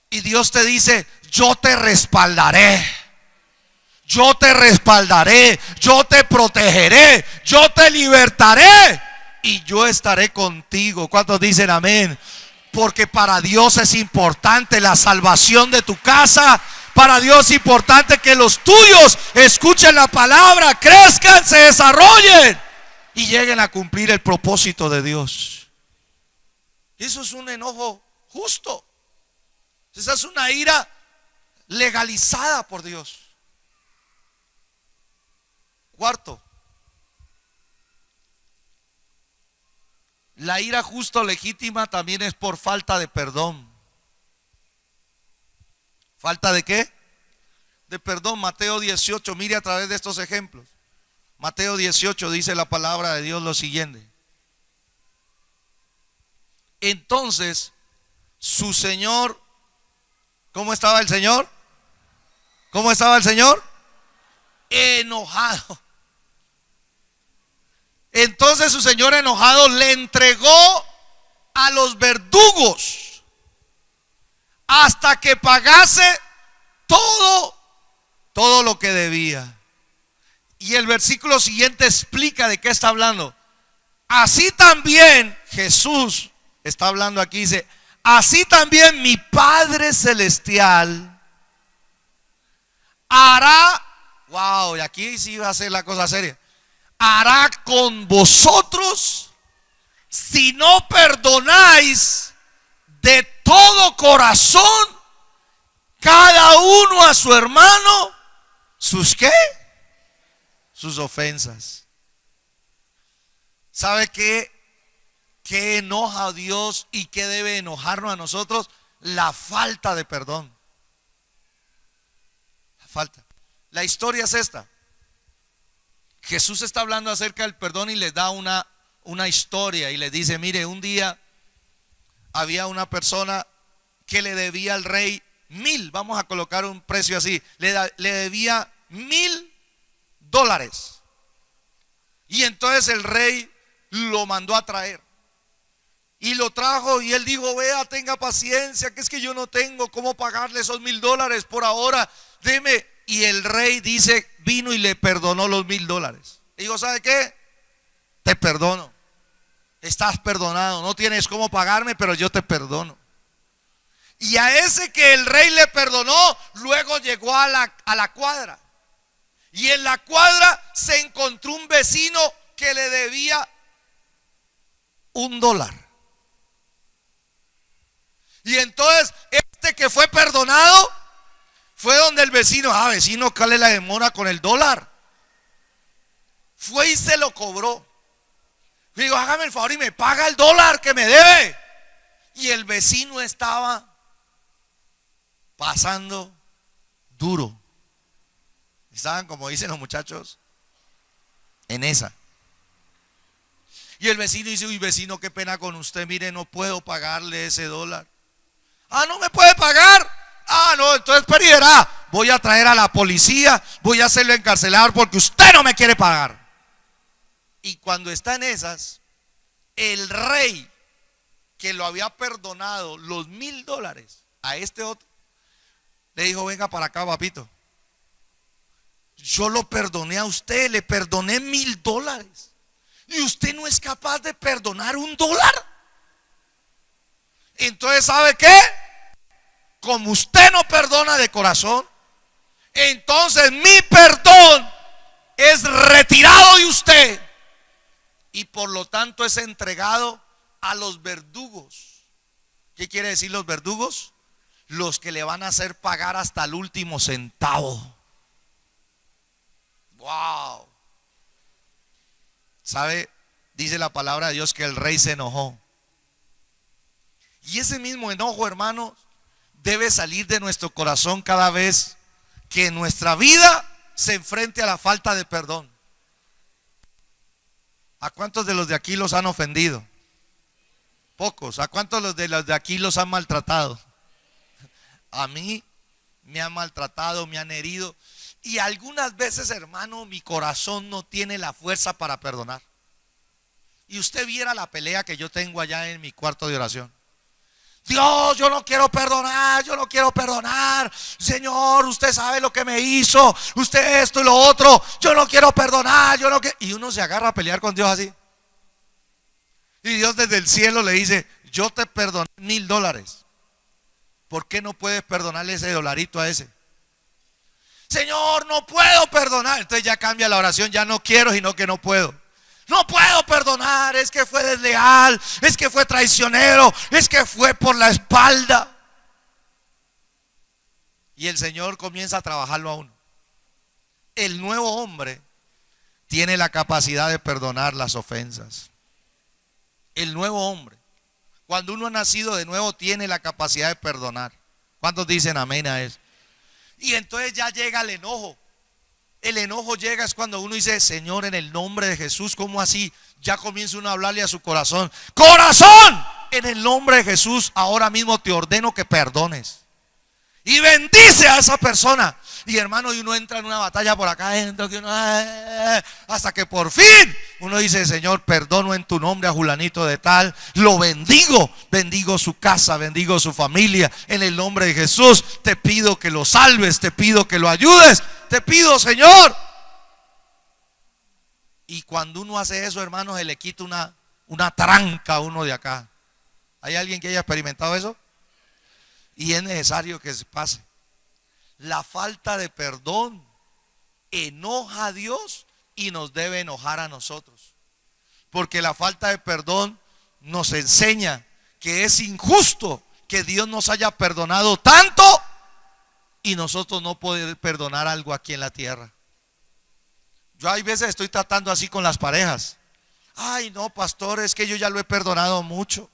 Y Dios te dice, yo te respaldaré, yo te respaldaré, yo te protegeré, yo te libertaré y yo estaré contigo. ¿Cuántos dicen amén? Porque para Dios es importante la salvación de tu casa. Para Dios es importante que los tuyos escuchen la palabra, crezcan, se desarrollen y lleguen a cumplir el propósito de Dios. Eso es un enojo justo. Esa es una ira legalizada por Dios. Cuarto, la ira justa o legítima también es por falta de perdón. ¿Falta de qué? De perdón. Mateo 18, mire a través de estos ejemplos. Mateo 18 dice la palabra de Dios lo siguiente. Entonces, su señor, ¿cómo estaba el Señor? ¿Cómo estaba el Señor? Enojado. Entonces su señor enojado le entregó a los verdugos hasta que pagase todo lo que debía. Y el versículo siguiente explica de qué está hablando. Así también Jesús está hablando aquí, dice, así también mi Padre Celestial hará, wow, y aquí sí va a ser la cosa seria, hará con vosotros si no perdonáis de todo corazón cada uno a su hermano sus ¿qué? Sus ofensas. ¿Sabe qué enoja a Dios y qué debe enojarnos a nosotros? La falta de perdón. La falta. La historia es esta. Jesús está hablando acerca del perdón y les da una historia y les dice, mire, un día había una persona que le debía al rey 1,000, vamos a colocar un precio así, le debía $1,000. Y entonces el rey lo mandó a traer. Y lo trajo y él dijo, vea, tenga paciencia, que es que yo no tengo cómo pagarle esos $1,000 por ahora, deme. Y el rey dice, vino y le perdonó los $1,000. Digo, ¿sabe qué? Te perdono. Estás perdonado. No tienes cómo pagarme, pero yo te perdono. Y a ese que el rey le perdonó, luego llegó a la cuadra. Y en la cuadra se encontró un vecino que le debía $1. Y entonces este que fue perdonado fue donde el vecino, vecino, ¿cuál es la demora con el dólar? Fue y se lo cobró. Digo, hágame el favor y me paga el dólar que me debe. Y el vecino estaba pasando duro. Estaban, como dicen los muchachos, en esa. Y el vecino dice, uy, vecino, qué pena con usted, mire, no puedo pagarle ese dólar. ¿No me puede pagar? No, entonces pedirá, voy a traer a la policía, voy a hacerlo encarcelar porque usted no me quiere pagar. Y cuando está en esas, el rey que lo había perdonado los $1,000 a este otro, le dijo, venga para acá, papito, yo lo perdoné a usted, le perdoné $1,000 y usted no es capaz de perdonar $1. Entonces, ¿sabe qué? Como usted no perdona de corazón, entonces mi perdón es retirado de usted y por lo tanto es entregado a los verdugos. ¿Qué quiere decir los verdugos? Los que le van a hacer pagar hasta el último centavo. Wow. ¿Sabe? Dice la palabra de Dios que el rey se enojó. Y ese mismo enojo, hermanos, debe salir de nuestro corazón cada vez que nuestra vida se enfrente a la falta de perdón. ¿A cuántos de los de aquí los han ofendido? Pocos. ¿A cuántos de los de aquí los han maltratado? A mí me han maltratado, me han herido. Y algunas veces, hermano, mi corazón no tiene la fuerza para perdonar. Y usted viera la pelea que yo tengo allá en mi cuarto de oración. Dios, yo no quiero perdonar, yo no quiero perdonar. Señor, usted sabe lo que me hizo, usted esto y lo otro. Yo no quiero perdonar, y uno se agarra a pelear con Dios así. Y Dios desde el cielo le dice, yo te perdoné $1000. ¿Por qué no puedes perdonarle ese dolarito a ese? Señor, no puedo perdonar. Entonces ya cambia la oración, ya no quiero, sino que no puedo. No puedo perdonar, es que fue desleal, es que fue traicionero, es que fue por la espalda. Y el Señor comienza a trabajarlo a uno. El nuevo hombre tiene la capacidad de perdonar las ofensas. El nuevo hombre, cuando uno ha nacido de nuevo, tiene la capacidad de perdonar. ¿Cuántos dicen amén a eso? Y entonces ya llega el enojo. El enojo llega es cuando uno dice: Señor, en el nombre de Jesús. ¿Cómo así? Ya comienza uno a hablarle a su corazón: corazón, en el nombre de Jesús, ahora mismo te ordeno que perdones. Y bendice a esa persona. Y hermano, y uno entra en una batalla por acá adentro, que uno, hasta que por fin uno dice: Señor, perdono en tu nombre a Julanito de tal, lo bendigo, bendigo su casa, bendigo su familia, en el nombre de Jesús. Te pido que lo salves, te pido que lo ayudes, te pido, Señor. Y cuando uno hace eso, hermano, se le quita una tranca a uno de acá. ¿Hay alguien que haya experimentado eso? Y es necesario que se pase. La falta de perdón enoja a Dios y nos debe enojar a nosotros. Porque la falta de perdón nos enseña que es injusto que Dios nos haya perdonado tanto y nosotros no poder perdonar algo aquí en la tierra. Yo hay veces estoy tratando así con las parejas. Ay, no, pastor, es que yo ya lo he perdonado mucho.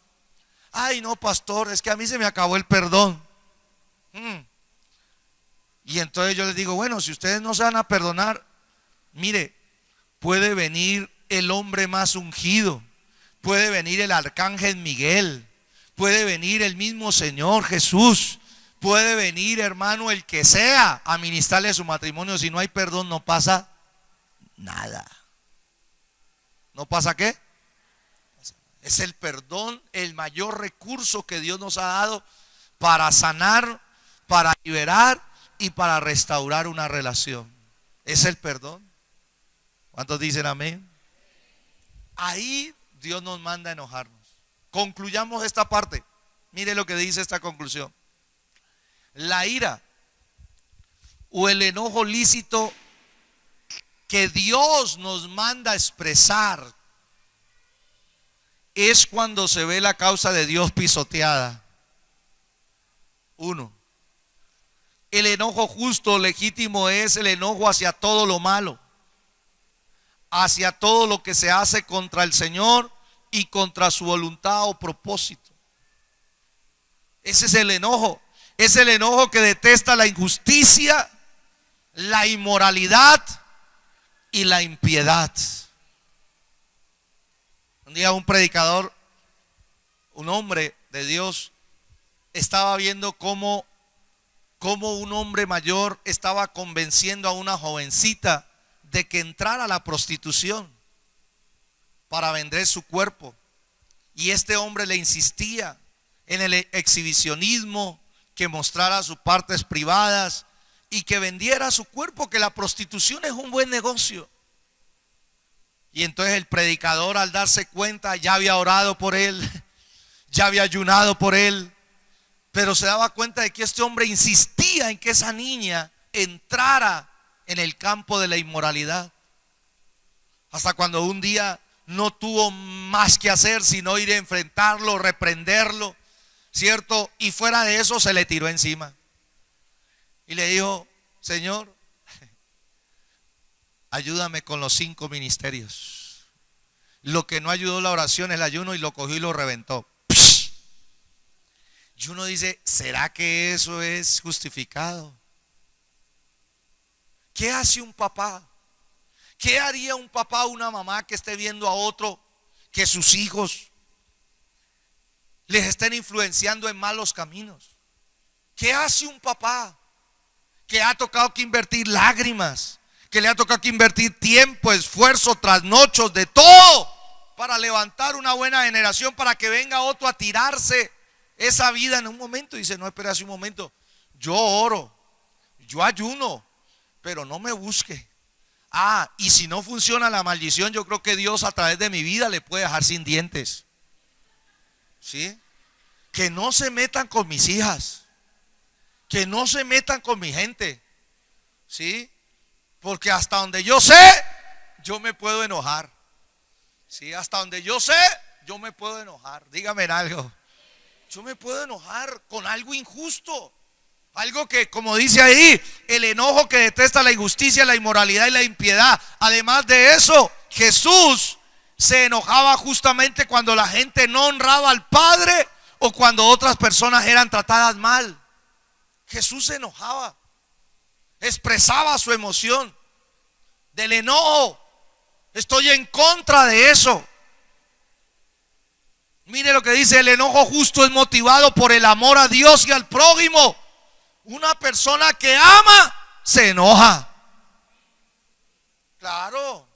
Ay, no, pastor, es que a mí se me acabó el perdón. Y entonces yo les digo: bueno, si ustedes no se van a perdonar, mire, puede venir el hombre más ungido, puede venir el arcángel Miguel, puede venir el mismo Señor Jesús, puede venir, hermano, el que sea a ministrarle su matrimonio. Si no hay perdón, no pasa nada. ¿No pasa qué? Es el perdón el mayor recurso que Dios nos ha dado para sanar, para liberar y para restaurar una relación. Es el perdón. ¿Cuántos dicen amén? Ahí Dios nos manda a enojarnos. Concluyamos esta parte. Mire lo que dice esta conclusión. La ira o el enojo lícito que Dios nos manda a expresar es cuando se ve la causa de Dios pisoteada. Uno, el enojo justo, legítimo, es el enojo hacia todo lo malo, hacia todo lo que se hace contra el Señor y contra su voluntad o propósito. Ese es el enojo. Es el enojo que detesta la injusticia, la inmoralidad y la impiedad. Un día un predicador, un hombre de Dios, estaba viendo cómo un hombre mayor estaba convenciendo a una jovencita de que entrara a la prostitución para vender su cuerpo. Y este hombre le insistía en el exhibicionismo, que mostrara sus partes privadas y que vendiera su cuerpo, que la prostitución es un buen negocio. Y entonces el predicador, al darse cuenta, ya había orado por él, ya había ayunado por él, pero se daba cuenta de que este hombre insistía en que esa niña entrara en el campo de la inmoralidad. Hasta cuando un día no tuvo más que hacer sino ir a enfrentarlo, reprenderlo, ¿cierto? Y fuera de eso se le tiró encima y le dijo: Señor, ayúdame con los 5 ministerios. Lo que no ayudó la oración, el ayuno, y lo cogió y lo reventó. Y uno dice: ¿será que eso es justificado? ¿Qué hace un papá? ¿Qué haría un papá o una mamá que esté viendo a otro que sus hijos les estén influenciando en malos caminos? ¿Qué hace un papá que ha tocado que invertir lágrimas, que le ha tocado que invertir tiempo, esfuerzo, trasnochos, de todo, para levantar una buena generación, para que venga otro a tirarse esa vida en un momento? Y dice: no, espera un momento, yo oro, yo ayuno, pero no me busque. Y si no funciona la maldición, yo creo que Dios a través de mi vida le puede dejar sin dientes. ¿Sí? que no se metan con mis hijas, que no se metan con mi gente, ¿sí? Porque hasta donde yo sé, yo me puedo enojar, ¿sí? Hasta donde yo sé, yo me puedo enojar. Dígame en algo. Yo me puedo enojar con algo injusto, algo que, como dice ahí, el enojo que detesta la injusticia, la inmoralidad y la impiedad. Además de eso, Jesús se enojaba justamente cuando la gente no honraba al Padre o cuando otras personas eran tratadas mal. Jesús se enojaba, expresaba su emoción del enojo. Estoy en contra de eso. Mire lo que dice: el enojo justo es motivado por el amor a Dios y al prójimo. Una persona que ama se enoja. Claro.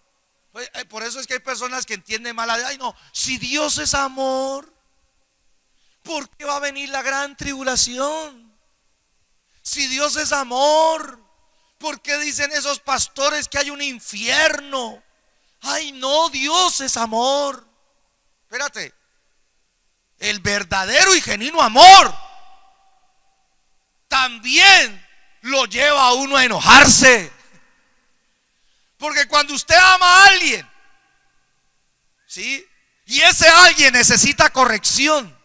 Por eso es que hay personas que entienden mal. Ay, no, si Dios es amor, ¿por qué va a venir la gran tribulación? Si Dios es amor, ¿por qué dicen esos pastores que hay un infierno? Ay, no, Dios es amor. Espérate. El verdadero y genuino amor también lo lleva a uno a enojarse. Porque cuando usted ama a alguien, ¿sí? Y ese alguien necesita corrección,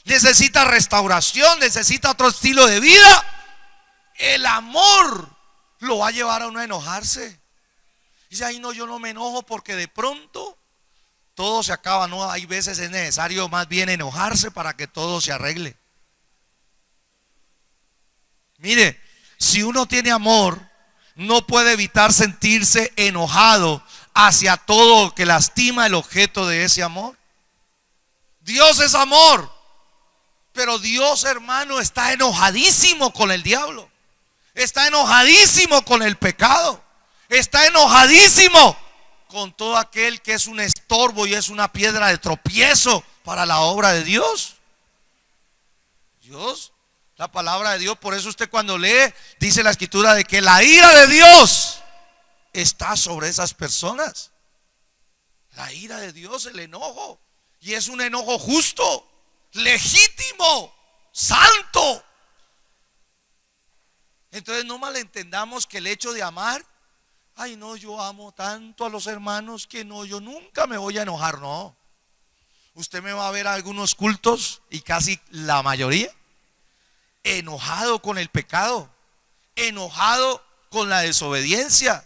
necesita restauración, necesita otro estilo de vida, el amor lo va a llevar a uno a enojarse. Dice: ay, no, yo no me enojo porque de pronto todo se acaba. No, hay veces es necesario más bien enojarse para que todo se arregle. Mire, si uno tiene amor, no puede evitar sentirse enojado hacia todo que lastima el objeto de ese amor. Dios es amor, pero Dios, hermano, está enojadísimo con el diablo, está enojadísimo con el pecado, está enojadísimo con todo aquel que es un estorbo y es una piedra de tropiezo para la obra de Dios. Dios, la palabra de Dios, por eso usted cuando lee, dice la escritura de que la ira de Dios está sobre esas personas. La ira de Dios, el enojo, y es un enojo justo, legítimo, santo. Entonces no malentendamos que el hecho de amar, ay, no, yo amo tanto a los hermanos que no, yo nunca me voy a enojar. No, usted me va a ver a algunos cultos, y casi la mayoría, enojado con el pecado, enojado con la desobediencia,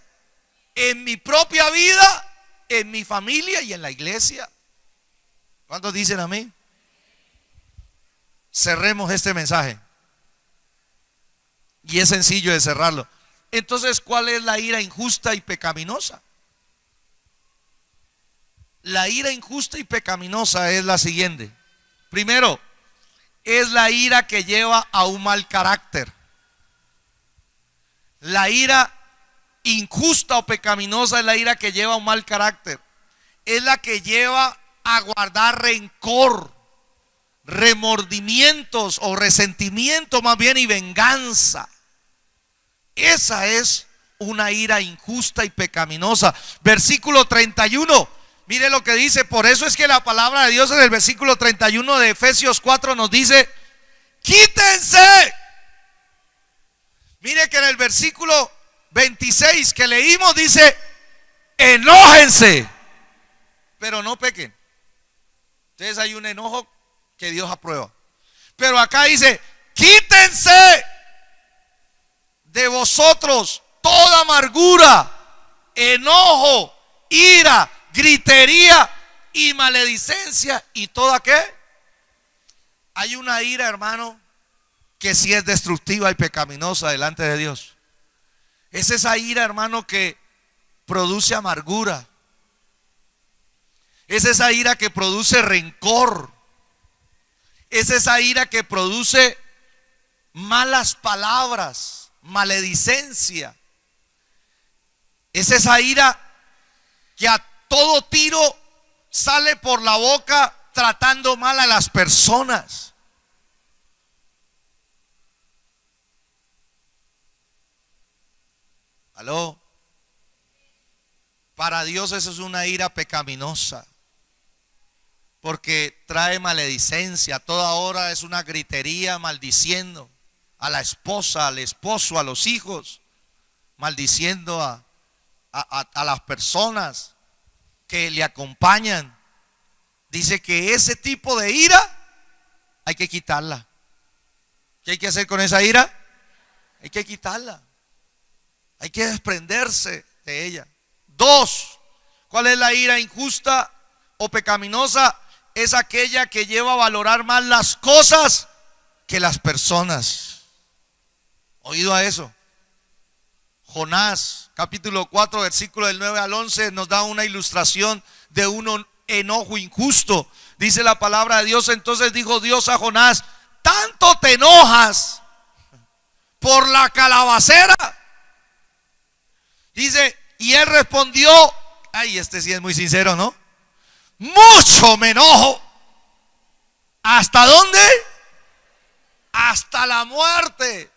en mi propia vida, en mi familia y en la iglesia. ¿Cuántos dicen amén? Cerremos este mensaje, y es sencillo de cerrarlo. Entonces, ¿cuál es la ira injusta y pecaminosa? La ira injusta y pecaminosa es la siguiente. Primero, es la ira que lleva a un mal carácter. La ira injusta o pecaminosa es la ira que lleva a un mal carácter. Es la que lleva a guardar rencor, remordimientos o resentimiento más bien, y venganza. Esa es una ira injusta y pecaminosa. Versículo 31. Mire lo que dice. Por eso es que la palabra de Dios en el versículo 31 de Efesios 4 nos dice: quítense. Mire que en el versículo 26 que leímos dice: enójense, pero no pequen. Entonces hay un enojo que Dios aprueba. Pero acá dice: quítense de vosotros toda amargura, enojo, ira, gritería y maledicencia. ¿Y toda qué? Hay una ira, hermano, que sí es destructiva y pecaminosa delante de Dios. Es esa ira, hermano, que produce amargura. Es esa ira que produce rencor. Es esa ira que produce malas palabras, maledicencia. Es esa ira que a todo tiro sale por la boca tratando mal a las personas. ¿Aló? Para Dios eso es una ira pecaminosa. porque trae maledicencia. Toda hora es una gritería maldiciendo a la esposa, al esposo, a los hijos, maldiciendo a las personas que le acompañan. Dice que ese tipo de ira hay que quitarla. ¿Qué hay que hacer con esa ira? Hay que quitarla. Hay que desprenderse de ella. 2. ¿Cuál es la ira injusta o pecaminosa? Es aquella que lleva a valorar más las cosas que las personas. ¿Oído a eso? Jonás, capítulo 4, versículo del 9 al 11, nos da una ilustración de un enojo injusto. Dice la palabra de Dios: entonces dijo Dios a Jonás: ¿tanto te enojas por la calabacera? Dice, y él respondió, ay, este sí es muy sincero, ¿no? Mucho me enojo. ¿Hasta dónde? Hasta la muerte.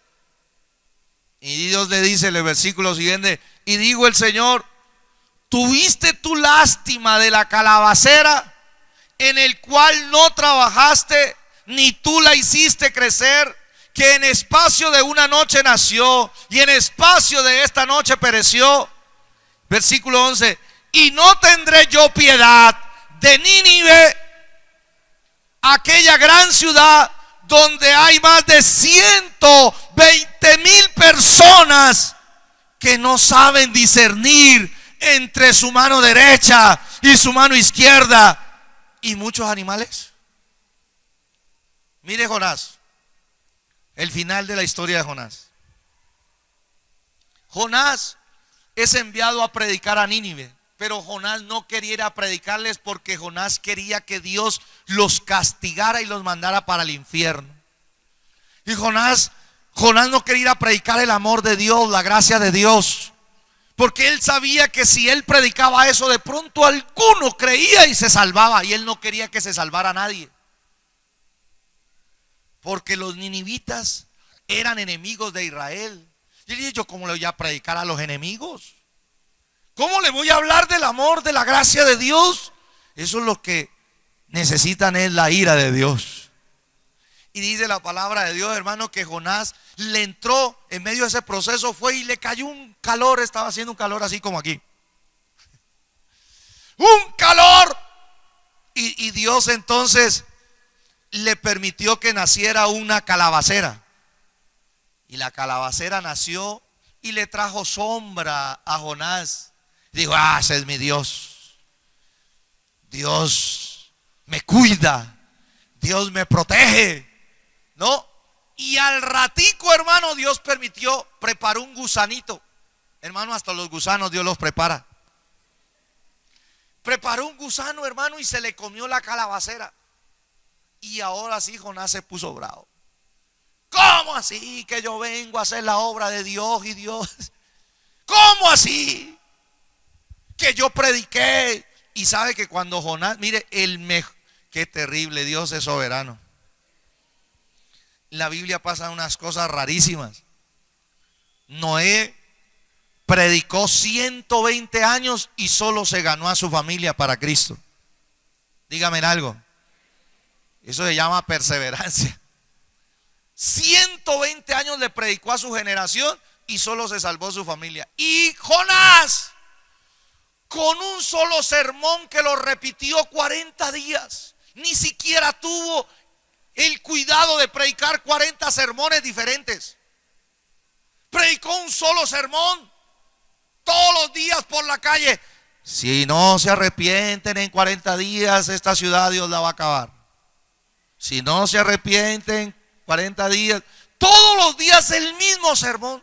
Y Dios le dice en el versículo siguiente: y digo el Señor, ¿tuviste tu lástima de la calabacera, en el cual no trabajaste, ni tú la hiciste crecer, que en espacio de una noche nació, y en espacio de esta noche pereció? Versículo 11: y no tendré yo piedad de Nínive, aquella gran ciudad donde hay más de 120,000 personas que no saben discernir entre su mano derecha y su mano izquierda, y muchos animales. Mire Jonás, el final de la historia de Jonás. Jonás es enviado a predicar a Nínive, pero Jonás no quería ir a predicarles porque Jonás quería que Dios los castigara y los mandara para el infierno. Y Jonás no quería ir a predicar el amor de Dios, la gracia de Dios, porque él sabía que si él predicaba eso, de pronto alguno creía y se salvaba, y él no quería que se salvara nadie, porque los ninivitas eran enemigos de Israel. Y él dice: yo cómo le voy a predicar a los enemigos, ¿cómo le voy a hablar del amor, de la gracia de Dios? Eso es lo que necesitan, es la ira de Dios. Y dice la palabra de Dios, hermano, que Jonás le entró en medio de ese proceso, fue y le cayó un calor. Estaba haciendo un calor así como aquí, un calor, y Dios entonces le permitió que naciera una calabacera, y la calabacera nació y le trajo sombra a Jonás. Dijo: ah, ese es mi Dios, Dios me cuida, Dios me protege, ¿no? Y al ratico, hermano, Dios permitió, preparó un gusanito. Hermano, hasta los gusanos Dios los prepara. Preparó un gusano, hermano, y se le comió la calabacera. Y ahora sí Jonás se puso bravo. ¿Cómo así que yo vengo a hacer la obra de Dios y Dios? ¿Cómo así que yo prediqué? Y sabe que cuando Jonás, mire, qué terrible, Dios es soberano. En la Biblia pasan unas cosas rarísimas. Noé predicó 120 años y solo se ganó a su familia para Cristo. Dígame algo. Eso se llama perseverancia. 120 años le predicó a su generación y solo se salvó su familia. Y Jonás, con un solo sermón que lo repitió 40 días, ni siquiera tuvo el cuidado de predicar 40 sermones diferentes. Predicó un solo sermón todos los días por la calle: si no se arrepienten en 40 días, esta ciudad Dios la va a acabar. Si no se arrepienten 40 días, todos los días el mismo sermón.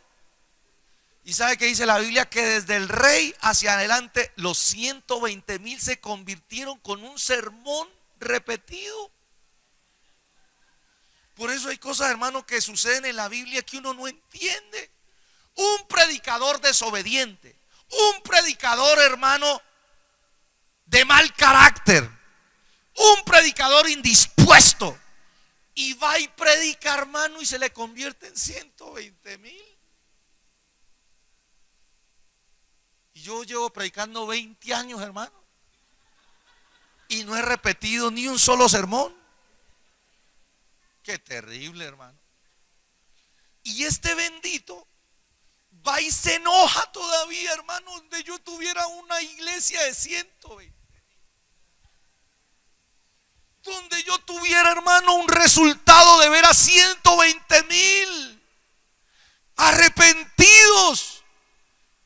¿Y sabe qué dice la Biblia? Que desde el rey hacia adelante los 120,000 se convirtieron con un sermón repetido. Por eso hay cosas, hermano, que suceden en la Biblia que uno no entiende. Un predicador desobediente, un predicador, hermano, de mal carácter, un predicador indispuesto, y va y predica, hermano, y se le convierte en 120,000. Y yo llevo predicando 20 años, hermano. y no he repetido ni un solo sermón. Qué terrible, hermano. Y este bendito va y se enoja todavía, hermano, donde yo tuviera una iglesia de 120. Donde yo tuviera, hermano, un resultado de ver a 120,000 arrepentidos.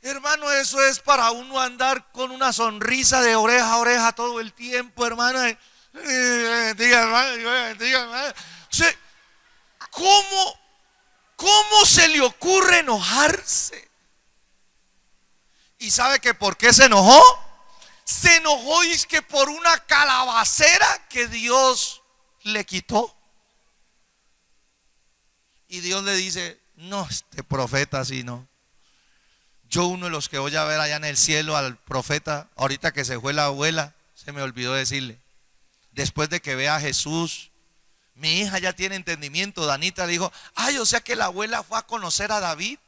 Hermano, eso es para uno andar con una sonrisa de oreja a oreja todo el tiempo, hermano. Diga, hermano, diga, hermano. O sea, ¿cómo se le ocurre enojarse? ¿Y sabe que por qué se enojó? Se enojó y es que por una calabacera que Dios le quitó. Y Dios le dice: no, este profeta así no. Yo, uno de los que voy a ver allá en el cielo al profeta, ahorita que se fue la abuela, se me olvidó decirle, después de que vea a Jesús, mi hija ya tiene entendimiento. Danita le dijo: ay, o sea que la abuela fue a conocer a David.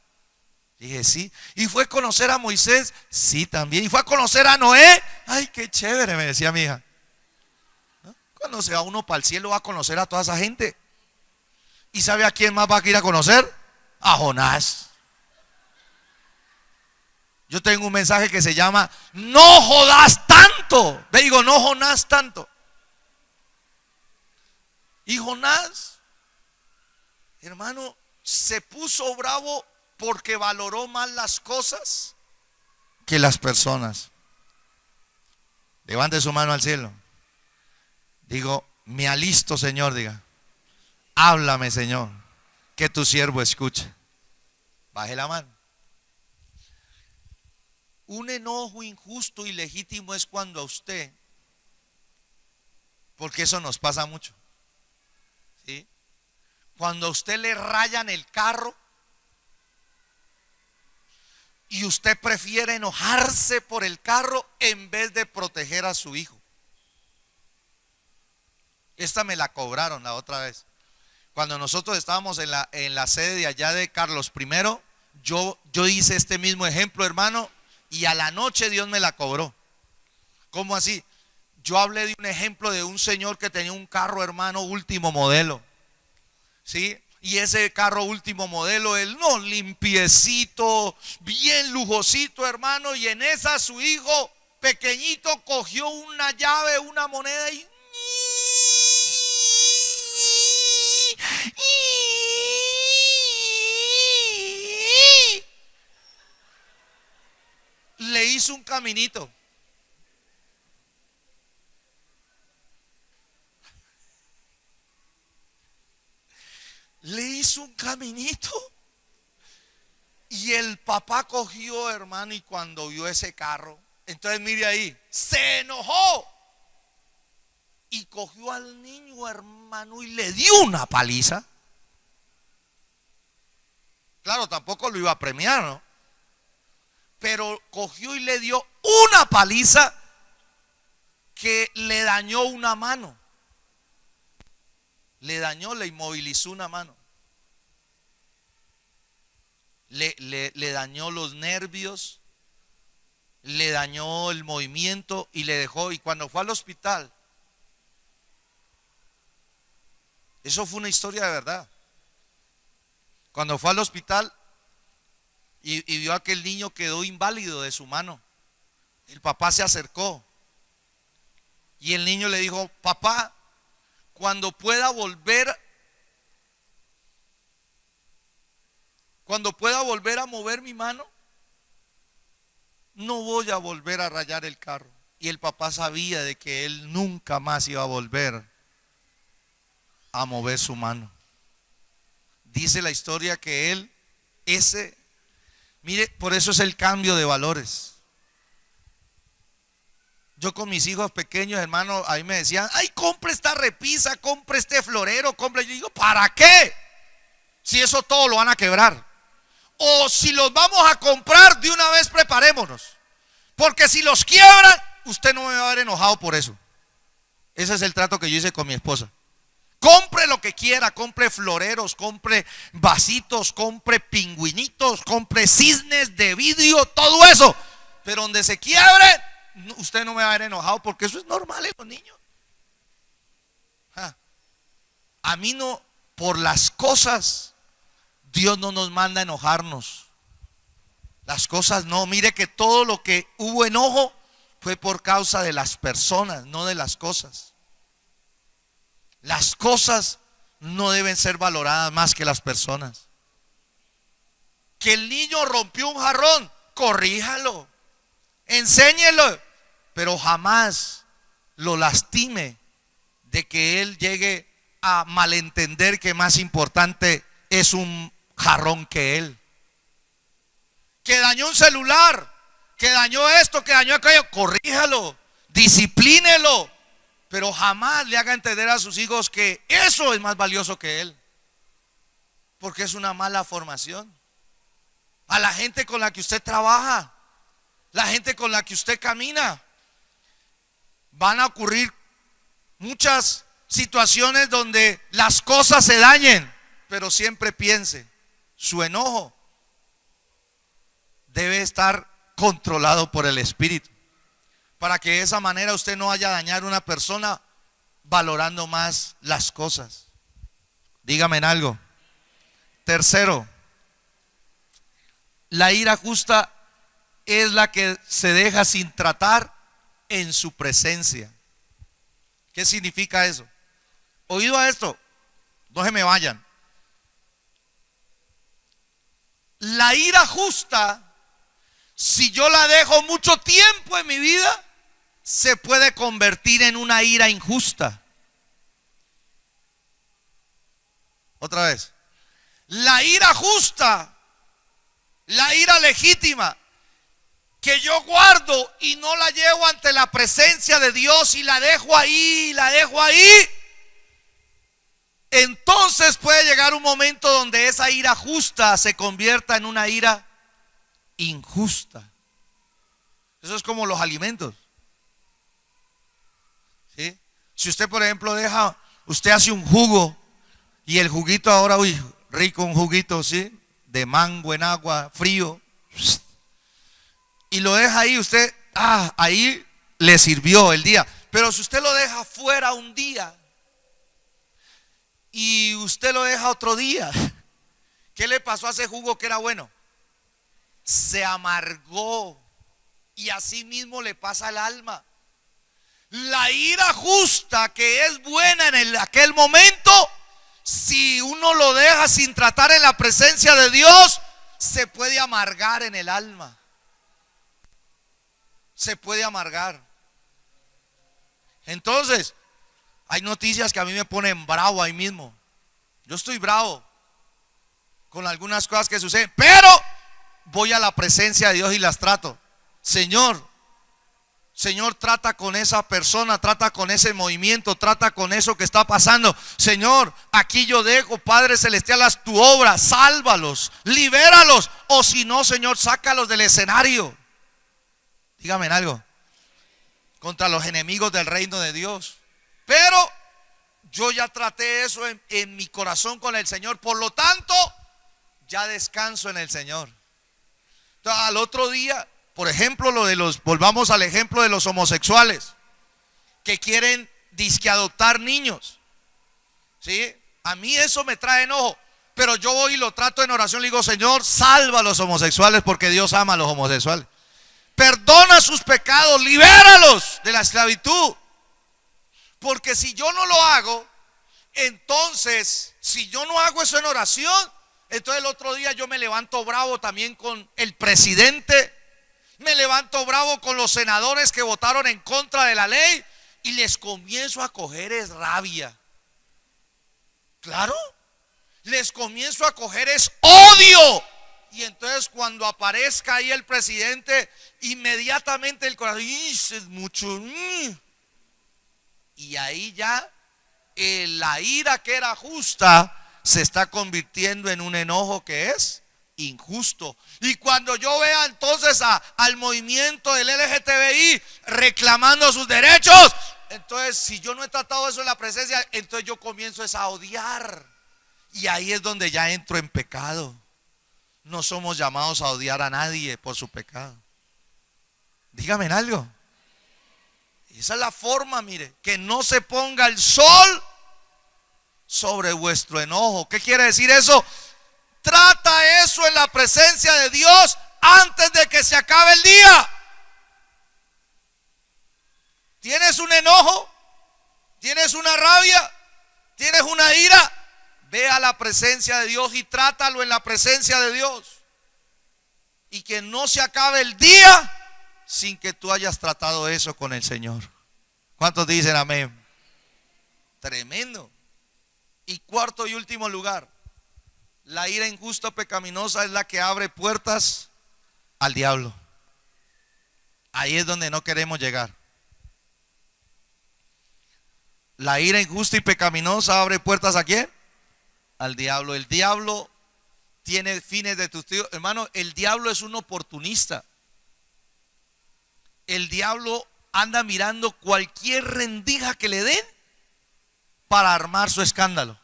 Dije: sí. ¿Y fue a conocer a Moisés? Sí, también. ¿Y fue a conocer a Noé? Ay, qué chévere, me decía mi hija. ¿No? Cuando se va uno para el cielo va a conocer a toda esa gente. ¿Y sabe a quién más va a ir a conocer? A Jonás. Yo tengo un mensaje que se llama: no jodas tanto. Le digo: no Jonás tanto. Y Jonás, hermano, se puso bravo porque valoró más las cosas que las personas. Levante su mano al cielo. Digo: me alisto, Señor. Diga: háblame, Señor, que tu siervo escuche. Baje la mano. Un enojo injusto y legítimo es cuando a usted, porque eso nos pasa mucho, ¿sí? Cuando a usted le rayan el carro y usted prefiere enojarse por el carro en vez de proteger a su hijo. Esta me la cobraron la otra vez. Cuando nosotros estábamos en la sede de allá de Carlos I, yo hice este mismo ejemplo, hermano, y a la noche Dios me la cobró. ¿Cómo así? Yo hablé de un ejemplo de un señor que tenía un carro, hermano, último modelo, ¿sí? Y ese carro último modelo, él no, limpiecito, bien lujosito, hermano. Y en esa su hijo pequeñito cogió una llave, una moneda y le hizo un caminito. Le hizo un caminito. Y el papá cogió, hermano, y cuando vio ese carro, entonces mire ahí, se enojó y cogió al niño, hermano, y le dio una paliza. Claro, tampoco lo iba a premiar, ¿no? Pero cogió y le dio una paliza que le dañó una mano. Le dañó, le inmovilizó una mano. Le dañó los nervios, le dañó el movimiento y le dejó. Y cuando fue al hospital, eso fue una historia de verdad. Cuando fue al hospital y vio a que el niño quedó inválido de su mano, el papá se acercó y el niño le dijo: papá, cuando pueda volver a mover mi mano, no voy a volver a rayar el carro. Y el papá sabía de que él nunca más iba a volver a mover su mano. Dice la historia que él, mire, por eso es el cambio de valores. Yo con mis hijos pequeños, hermano, ahí me decían: ay, compre esta repisa, compre este florero, compre. Yo digo: ¿para qué? Si eso todo lo van a quebrar. O si los vamos a comprar, de una vez preparémonos. Porque si los quiebran, usted no me va a ver enojado por eso. Ese es el trato que yo hice con mi esposa. Compre lo que quiera, compre floreros, compre vasitos, compre pingüinitos, compre cisnes de vidrio, todo eso. Pero donde se quiebre, usted no me va a ver enojado porque eso es normal en los niños. A mí no, por las cosas, Dios no nos manda a enojarnos. Las cosas no, mire que todo lo que hubo enojo fue por causa de las personas, no de las cosas. Las cosas no deben ser valoradas más que las personas. Que el niño rompió un jarrón, corríjalo, enséñelo, pero jamás lo lastime de que él llegue a malentender que más importante es un jarrón que él. Que dañó un celular, que dañó esto, que dañó aquello, corríjalo, disciplínelo, pero jamás le haga entender a sus hijos que eso es más valioso que él, porque es una mala formación. A la gente con la que usted trabaja, la gente con la que usted camina, van a ocurrir muchas situaciones donde las cosas se dañen, pero siempre piense, su enojo debe estar controlado por el Espíritu, para que de esa manera usted no vaya a dañar a una persona valorando más las cosas. Dígame en algo. Tercero, la ira justa es la que se deja sin tratar en su presencia. ¿Qué significa eso? Oído a esto, no se me vayan. La ira justa, si yo la dejo mucho tiempo en mi vida, se puede convertir en una ira injusta. Otra vez. La ira justa, la ira legítima, que yo guardo y no la llevo ante la presencia de Dios y la dejo ahí, entonces puede llegar un momento donde esa ira justa se convierta en una ira injusta. Eso es como los alimentos. ¿Sí? Si usted, por ejemplo, usted hace un jugo y el juguito ahora, uy, rico un juguito, ¿sí? De mango en agua, frío. Y lo deja ahí, usted, ahí le sirvió el día. Pero si usted lo deja fuera un día y usted lo deja otro día, ¿qué le pasó a ese jugo que era bueno? Se amargó. Y así mismo le pasa al alma. La ira justa, que es buena en aquel momento, si uno lo deja sin tratar en la presencia de Dios, se puede amargar en el alma. Se puede amargar. Entonces, hay noticias que a mí me ponen bravo ahí mismo. Yo estoy bravo con algunas cosas que suceden, pero voy a la presencia de Dios y las trato. Señor, trata con esa persona, trata con ese movimiento, trata con eso que está pasando. Señor, aquí yo dejo, Padre Celestial, haz tu obra, sálvalos, libéralos, o si no, Señor, sácalos del escenario. Dígame en algo. Contra los enemigos del reino de Dios. Pero yo ya traté eso en mi corazón con el Señor, por lo tanto, ya descanso en el Señor. Entonces, al otro día, por ejemplo, volvamos al ejemplo de los homosexuales que quieren disque adoptar niños. ¿Sí? A mí eso me trae enojo, pero yo voy y lo trato en oración, le digo, Señor, salva a los homosexuales porque Dios ama a los homosexuales. Perdona sus pecados, libéralos de la esclavitud. Porque si yo no lo hago, entonces, si yo no hago eso en oración, entonces el otro día yo me levanto bravo también con el presidente, me levanto bravo con los senadores que votaron en contra de la ley y les comienzo a coger es rabia. Claro, les comienzo a coger es odio. Y entonces cuando aparezca ahí el presidente, inmediatamente el corazón, es mucho. Y ahí ya la ira que era justa se está convirtiendo en un enojo que es injusto. Y cuando yo vea entonces al movimiento del LGTBI reclamando sus derechos, entonces si yo no he tratado eso en la presencia, entonces yo comienzo a odiar. Y ahí es donde ya entro en pecado. No somos llamados a odiar a nadie por su pecado. Dígame en algo. Esa es la forma, mire, que no se ponga el sol sobre vuestro enojo. ¿Qué quiere decir eso? Trata eso en la presencia de Dios antes de que se acabe el día. ¿Tienes un enojo? ¿Tienes una rabia? ¿Tienes una ira? Ve a la presencia de Dios y trátalo en la presencia de Dios. Y que no se acabe el día sin que tú hayas tratado eso con el Señor. ¿Cuántos dicen amén? Tremendo. Y cuarto y último lugar, la ira injusta o pecaminosa es la que abre puertas al diablo. Ahí es donde no queremos llegar. La ira injusta y pecaminosa abre puertas ¿a quién? Al diablo. El diablo tiene fines de tus tíos. Hermano, el diablo es un oportunista. El diablo anda mirando cualquier rendija que le den para armar su escándalo.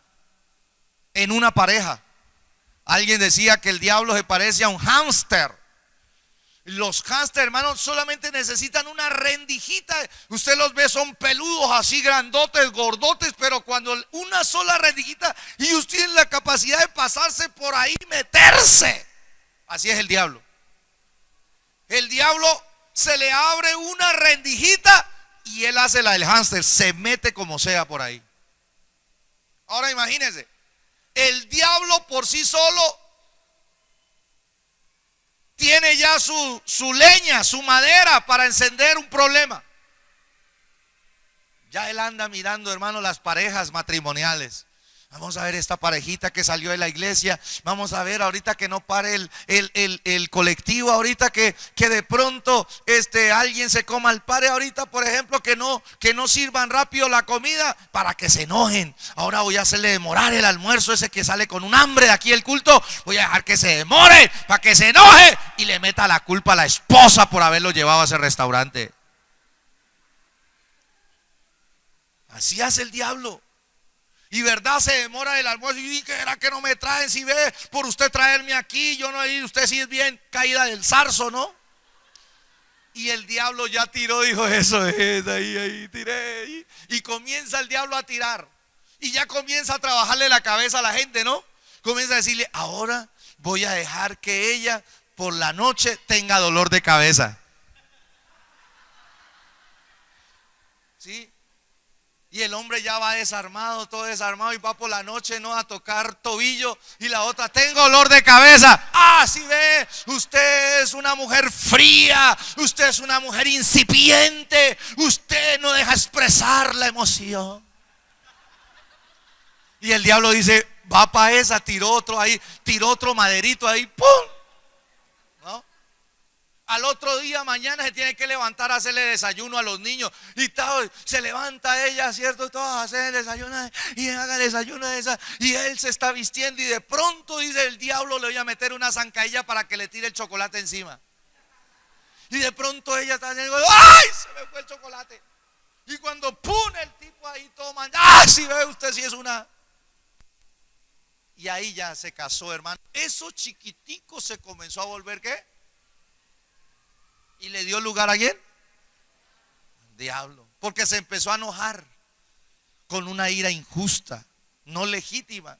En una pareja, alguien decía que el diablo se parece a un hámster. Los hámster, hermanos, solamente necesitan una rendijita. Usted los ve, son peludos así, grandotes, gordotes, pero cuando una sola rendijita y usted tiene la capacidad de pasarse por ahí, meterse. Así es el diablo. El diablo se le abre una rendijita y él hace la del hámster, se mete como sea por ahí. Ahora imagínense, el diablo por sí solo tiene ya su leña, su madera para encender un problema. Ya él anda mirando, hermano, las parejas matrimoniales. Vamos a ver esta parejita que salió de la iglesia. Vamos a ver ahorita que no pare el colectivo. Ahorita que de pronto alguien se coma el pare. Ahorita, por ejemplo, que no sirvan rápido la comida para que se enojen. Ahora voy a hacerle demorar el almuerzo ese que sale con un hambre de aquí el culto. Voy a dejar que se demore para que se enoje y le meta la culpa a la esposa por haberlo llevado a ese restaurante. Así hace el diablo. Y verdad, se demora el almuerzo. Y ¿qué era que no me traen? Si ve, por usted traerme aquí, yo no he ido. Usted sí es bien caída del zarzo, ¿no? Y el diablo ya tiró, dijo, eso es, ahí tiré. Y comienza el diablo a tirar. Y ya comienza a trabajarle la cabeza a la gente, ¿no? Comienza a decirle, ahora voy a dejar que ella por la noche tenga dolor de cabeza. ¿Sí? Y el hombre ya va desarmado, todo desarmado, y va por la noche, ¿no?, a tocar tobillo. Y la otra, tengo dolor de cabeza. Ah, sí ve, usted es una mujer fría, usted es una mujer incipiente, usted no deja expresar la emoción. Y el diablo dice, va para esa, tiró otro maderito ahí, ¡pum! ¿No? Al otro día, mañana, se tiene que levantar a hacerle desayuno a los niños. Y tal, se levanta ella, ¿cierto? Todo a hacer el desayuno. Y haga el desayuno de esa. Y él se está vistiendo. Y de pronto, dice el diablo, le voy a meter una zancadilla para que le tire el chocolate encima. Y de pronto ella está diciendo, ¡ay! Se me fue el chocolate. Y cuando pone el tipo ahí toma, ¡ah! Si ve usted, si es una. Y ahí ya se casó, hermano. Eso chiquitico se comenzó a volver, ¿qué? ¿Y le dio lugar a quién? Al diablo. Porque se empezó a enojar con una ira injusta, no legítima.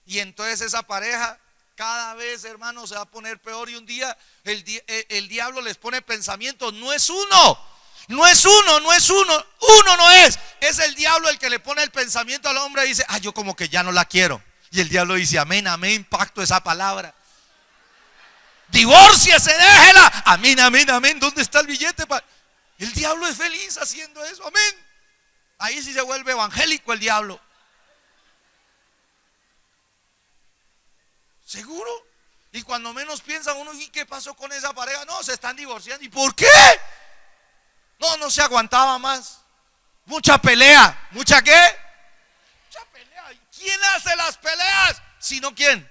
Y entonces esa pareja cada vez, hermano, se va a poner peor. Y un día el diablo les pone pensamientos. No es uno, no es uno, no es uno. Uno no es. Es el diablo el que le pone el pensamiento al hombre y dice, yo como que ya no la quiero. Y el diablo dice, amén, amén, pacto esa palabra. Divórciese, déjela. Amén, amén, amén. ¿Dónde está el billete? El diablo es feliz haciendo eso, amén. Ahí sí se vuelve evangélico el diablo. ¿Seguro? Y cuando menos piensa uno, ¿y qué pasó con esa pareja? No, se están divorciando. ¿Y por qué? No se aguantaba más. Mucha pelea. ¿Mucha qué? Mucha pelea. ¿Quién hace las peleas? ¿Sino quién?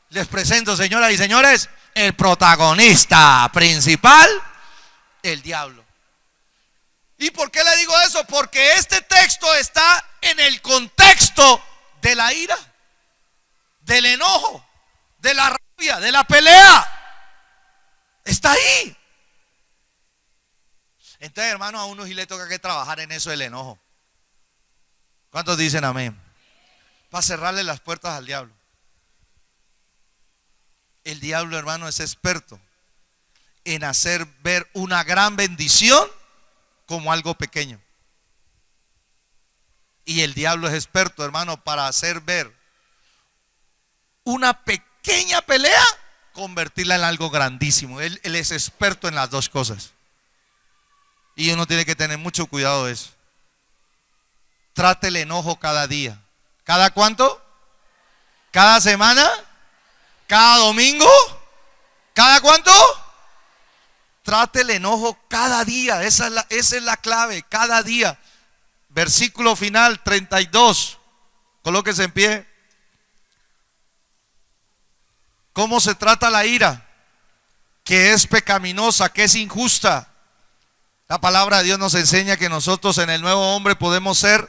Les presento, señoras y señores, el protagonista principal, el diablo. ¿Y por qué le digo eso? Porque este texto está en el contexto de la ira, del enojo, de la rabia, de la pelea. Está ahí. Entonces, hermano, a uno sí le toca que trabajar en eso del enojo. ¿Cuántos dicen amén? Para cerrarle las puertas al diablo. El diablo, hermano, es experto en hacer ver una gran bendición como algo pequeño. Y el diablo es experto, hermano, para hacer ver una pequeña pelea, convertirla en algo grandísimo. Él es experto en las dos cosas. Y uno tiene que tener mucho cuidado de eso. Trate el enojo cada día. ¿Cada cuánto? ¿Cada semana? ¿Cada domingo? ¿Cada cuánto? Trate el enojo cada día. Esa es la clave, cada día. Versículo final 32. Colóquese en pie. ¿Cómo se trata la ira? Que es pecaminosa, que es injusta. La palabra de Dios nos enseña que nosotros en el nuevo hombre podemos ser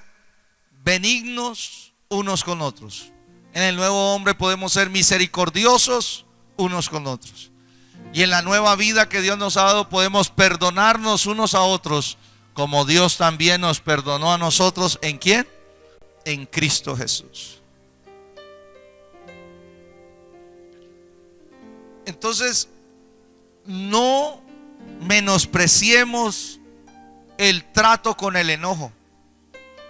benignos unos con otros. En el nuevo hombre podemos ser misericordiosos unos con otros. Y en la nueva vida que Dios nos ha dado podemos perdonarnos unos a otros, como Dios también nos perdonó a nosotros. ¿En quién? En Cristo Jesús. Entonces, no menospreciemos el trato con el enojo.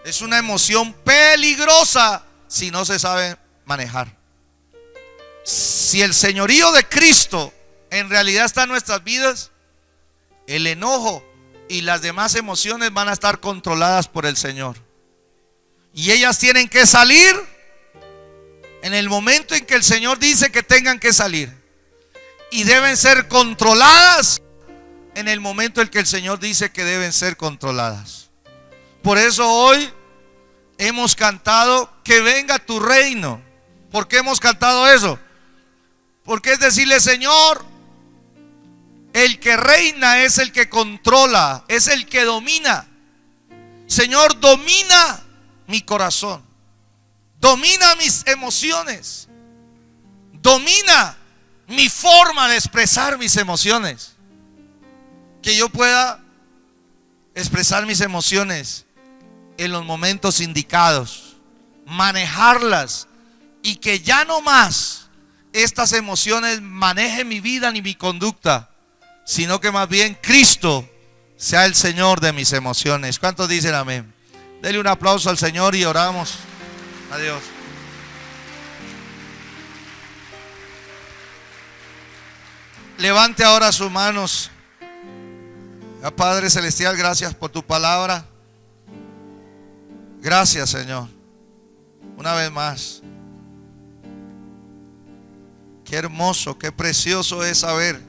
Es una emoción peligrosa si no se sabe manejar. Si el señorío de Cristo en realidad está en nuestras vidas, el enojo y las demás emociones van a estar controladas por el Señor. Y ellas tienen que salir en el momento en que el Señor dice que tengan que salir. Y deben ser controladas en el momento en que el Señor dice que deben ser controladas. Por eso hoy hemos cantado que venga tu reino. ¿Por qué hemos cantado eso? Porque es decirle, Señor, el que reina es el que controla, es el que domina. Señor, domina mi corazón, domina mis emociones, domina mi forma de expresar mis emociones. Que yo pueda expresar mis emociones en los momentos indicados, manejarlas, y que ya no más estas emociones manejen mi vida ni mi conducta, sino que más bien Cristo sea el Señor de mis emociones. ¿Cuántos dicen amén? Dele un aplauso al Señor y oramos. Adiós. Levante ahora sus manos. Padre Celestial, gracias por tu palabra. Gracias, Señor. Una vez más. Qué hermoso, qué precioso es saber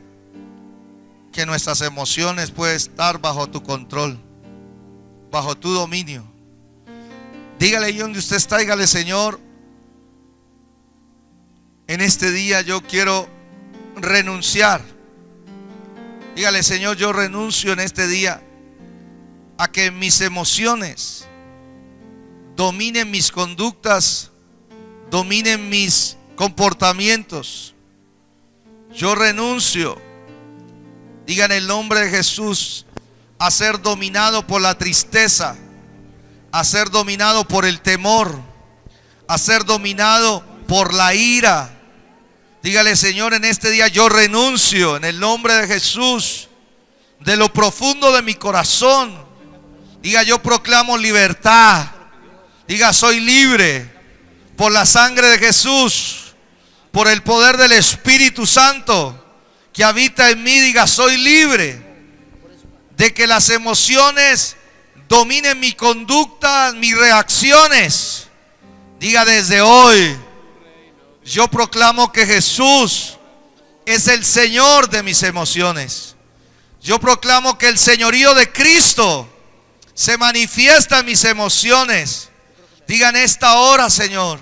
que nuestras emociones pueden estar bajo tu control, bajo tu dominio. Dígale ahí donde usted está, dígale, Señor, en este día yo quiero renunciar. Dígale, Señor, yo renuncio en este día a que mis emociones dominen mis conductas, dominen mis comportamientos. Yo renuncio, digan el nombre de Jesús, a ser dominado por la tristeza, a ser dominado por el temor, a ser dominado por la ira. Dígale, Señor, en este día yo renuncio en el nombre de Jesús, de lo profundo de mi corazón. Diga, yo proclamo libertad. Diga, soy libre por la sangre de Jesús, por el poder del Espíritu Santo que habita en mí. Diga, soy libre de que las emociones dominen mi conducta, mis reacciones. Diga, desde hoy yo proclamo que Jesús es el Señor de mis emociones. Yo proclamo que el señorío de Cristo se manifiesta en mis emociones. Digan, esta hora, Señor,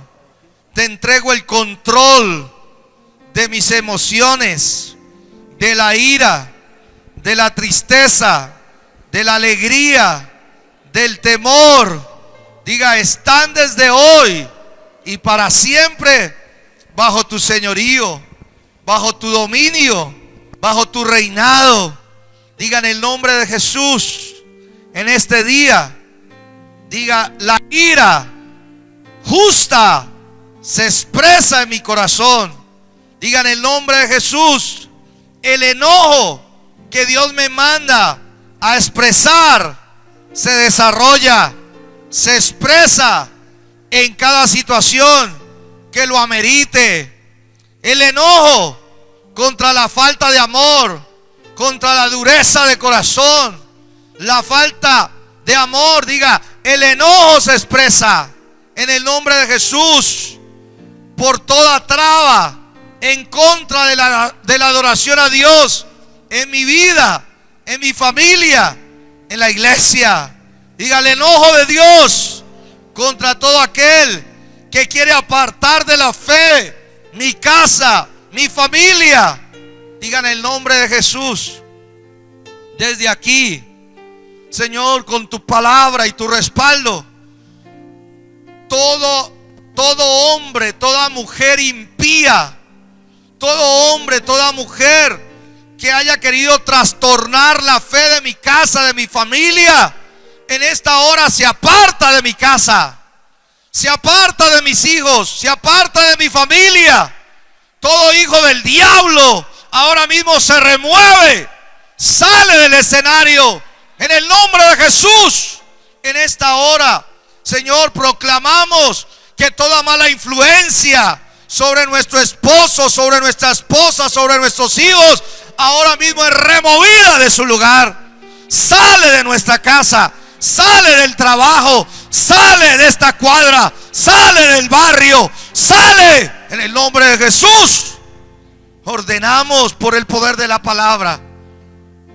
te entrego el control de mis emociones, de la ira, de la tristeza, de la alegría, del temor. Diga, están desde hoy y para siempre bajo tu señorío, bajo tu dominio, bajo tu reinado. Diga en el nombre de Jesús, en este día, diga, la ira justa se expresa en mi corazón. Diga en el nombre de Jesús, el enojo que Dios me manda a expresar se desarrolla, se expresa en cada situación que lo amerite. El enojo contra la falta de amor, contra la dureza de corazón, la falta de amor. Diga, el enojo se expresa en el nombre de Jesús por toda traba en contra de la adoración a Dios en mi vida, en mi familia, en la iglesia. Diga, el enojo de Dios contra todo aquel que quiere apartar de la fe mi casa, mi familia. Diga en el nombre de Jesús, desde aquí, Señor, con tu palabra y tu respaldo, todo hombre, toda mujer impía, todo hombre, toda mujer que haya querido trastornar la fe de mi casa, de mi familia, en esta hora se aparta de mi casa, se aparta de mis hijos, se aparta de mi familia. Todo hijo del diablo ahora mismo se remueve, sale del escenario en el nombre de Jesús. En esta hora, Señor, proclamamos que toda mala influencia sobre nuestro esposo, sobre nuestra esposa, sobre nuestros hijos, ahora mismo es removida de su lugar. Sale de nuestra casa, sale del trabajo, sale de esta cuadra, sale del barrio, sale en el nombre de Jesús. Ordenamos por el poder de la palabra,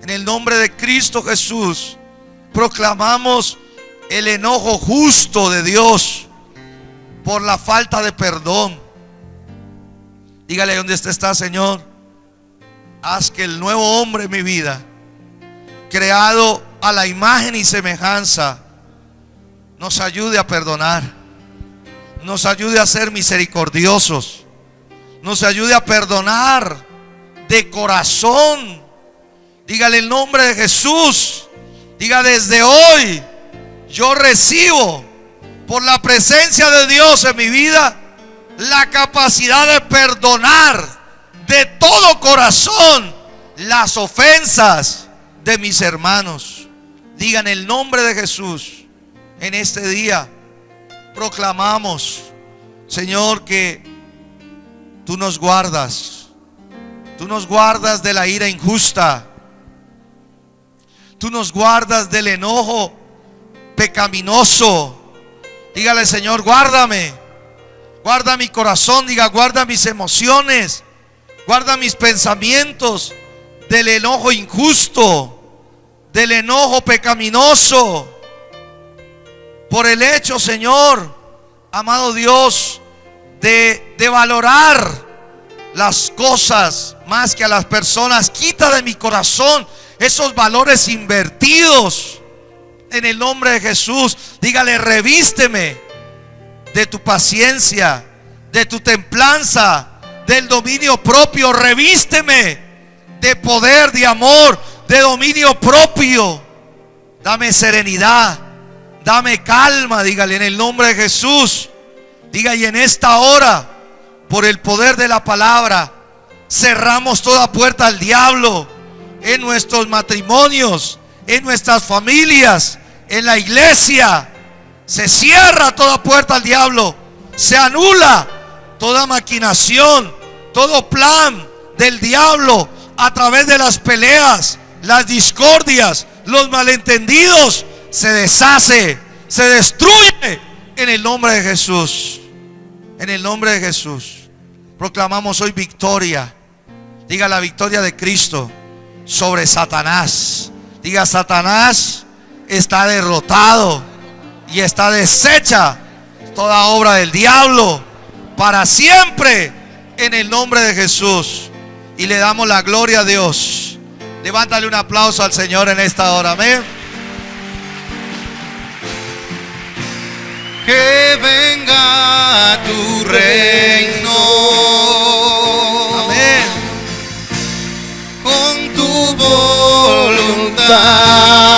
en el nombre de Cristo Jesús, proclamamos el enojo justo de Dios por la falta de perdón. Dígale donde usted está, Señor, haz que el nuevo hombre en mi vida, creado a la imagen y semejanza, nos ayude a perdonar, nos ayude a ser misericordiosos, nos ayude a perdonar de corazón. Dígale el nombre de Jesús. Diga, desde hoy yo recibo por la presencia de Dios en mi vida la capacidad de perdonar de todo corazón las ofensas de mis hermanos. Digan el nombre de Jesús. En este día proclamamos, Señor, que tú nos guardas. Tú nos guardas de la ira injusta. Tú nos guardas del enojo pecaminoso. Dígale, Señor, guárdame. Guarda mi corazón. Diga, guarda mis emociones. Guarda mis pensamientos del enojo injusto, del enojo pecaminoso. Por el hecho, Señor, amado Dios, de valorar las cosas más que a las personas. Quita de mi corazón esos valores invertidos en el nombre de Jesús. Dígale, revísteme de tu paciencia, de tu templanza, del dominio propio. Revísteme de poder, de amor, de dominio propio. Dame serenidad, dame calma. Dígale en el nombre de Jesús. Diga, y en esta hora, por el poder de la palabra, cerramos toda puerta al diablo en nuestros matrimonios, en nuestras familias, en la iglesia. Se cierra toda puerta al diablo, se anula toda maquinación, todo plan del diablo a través de las peleas, las discordias, los malentendidos. Se deshace, se destruye en el nombre de Jesús. En el nombre de Jesús proclamamos hoy victoria. Diga, la victoria de Cristo sobre Satanás. Diga, Satanás está derrotado y está deshecha toda obra del diablo para siempre en el nombre de Jesús. Y le damos la gloria a Dios. Levántale un aplauso al Señor en esta hora. Amén. Que venga tu reino. Amén. Con tu voluntad. ayuda.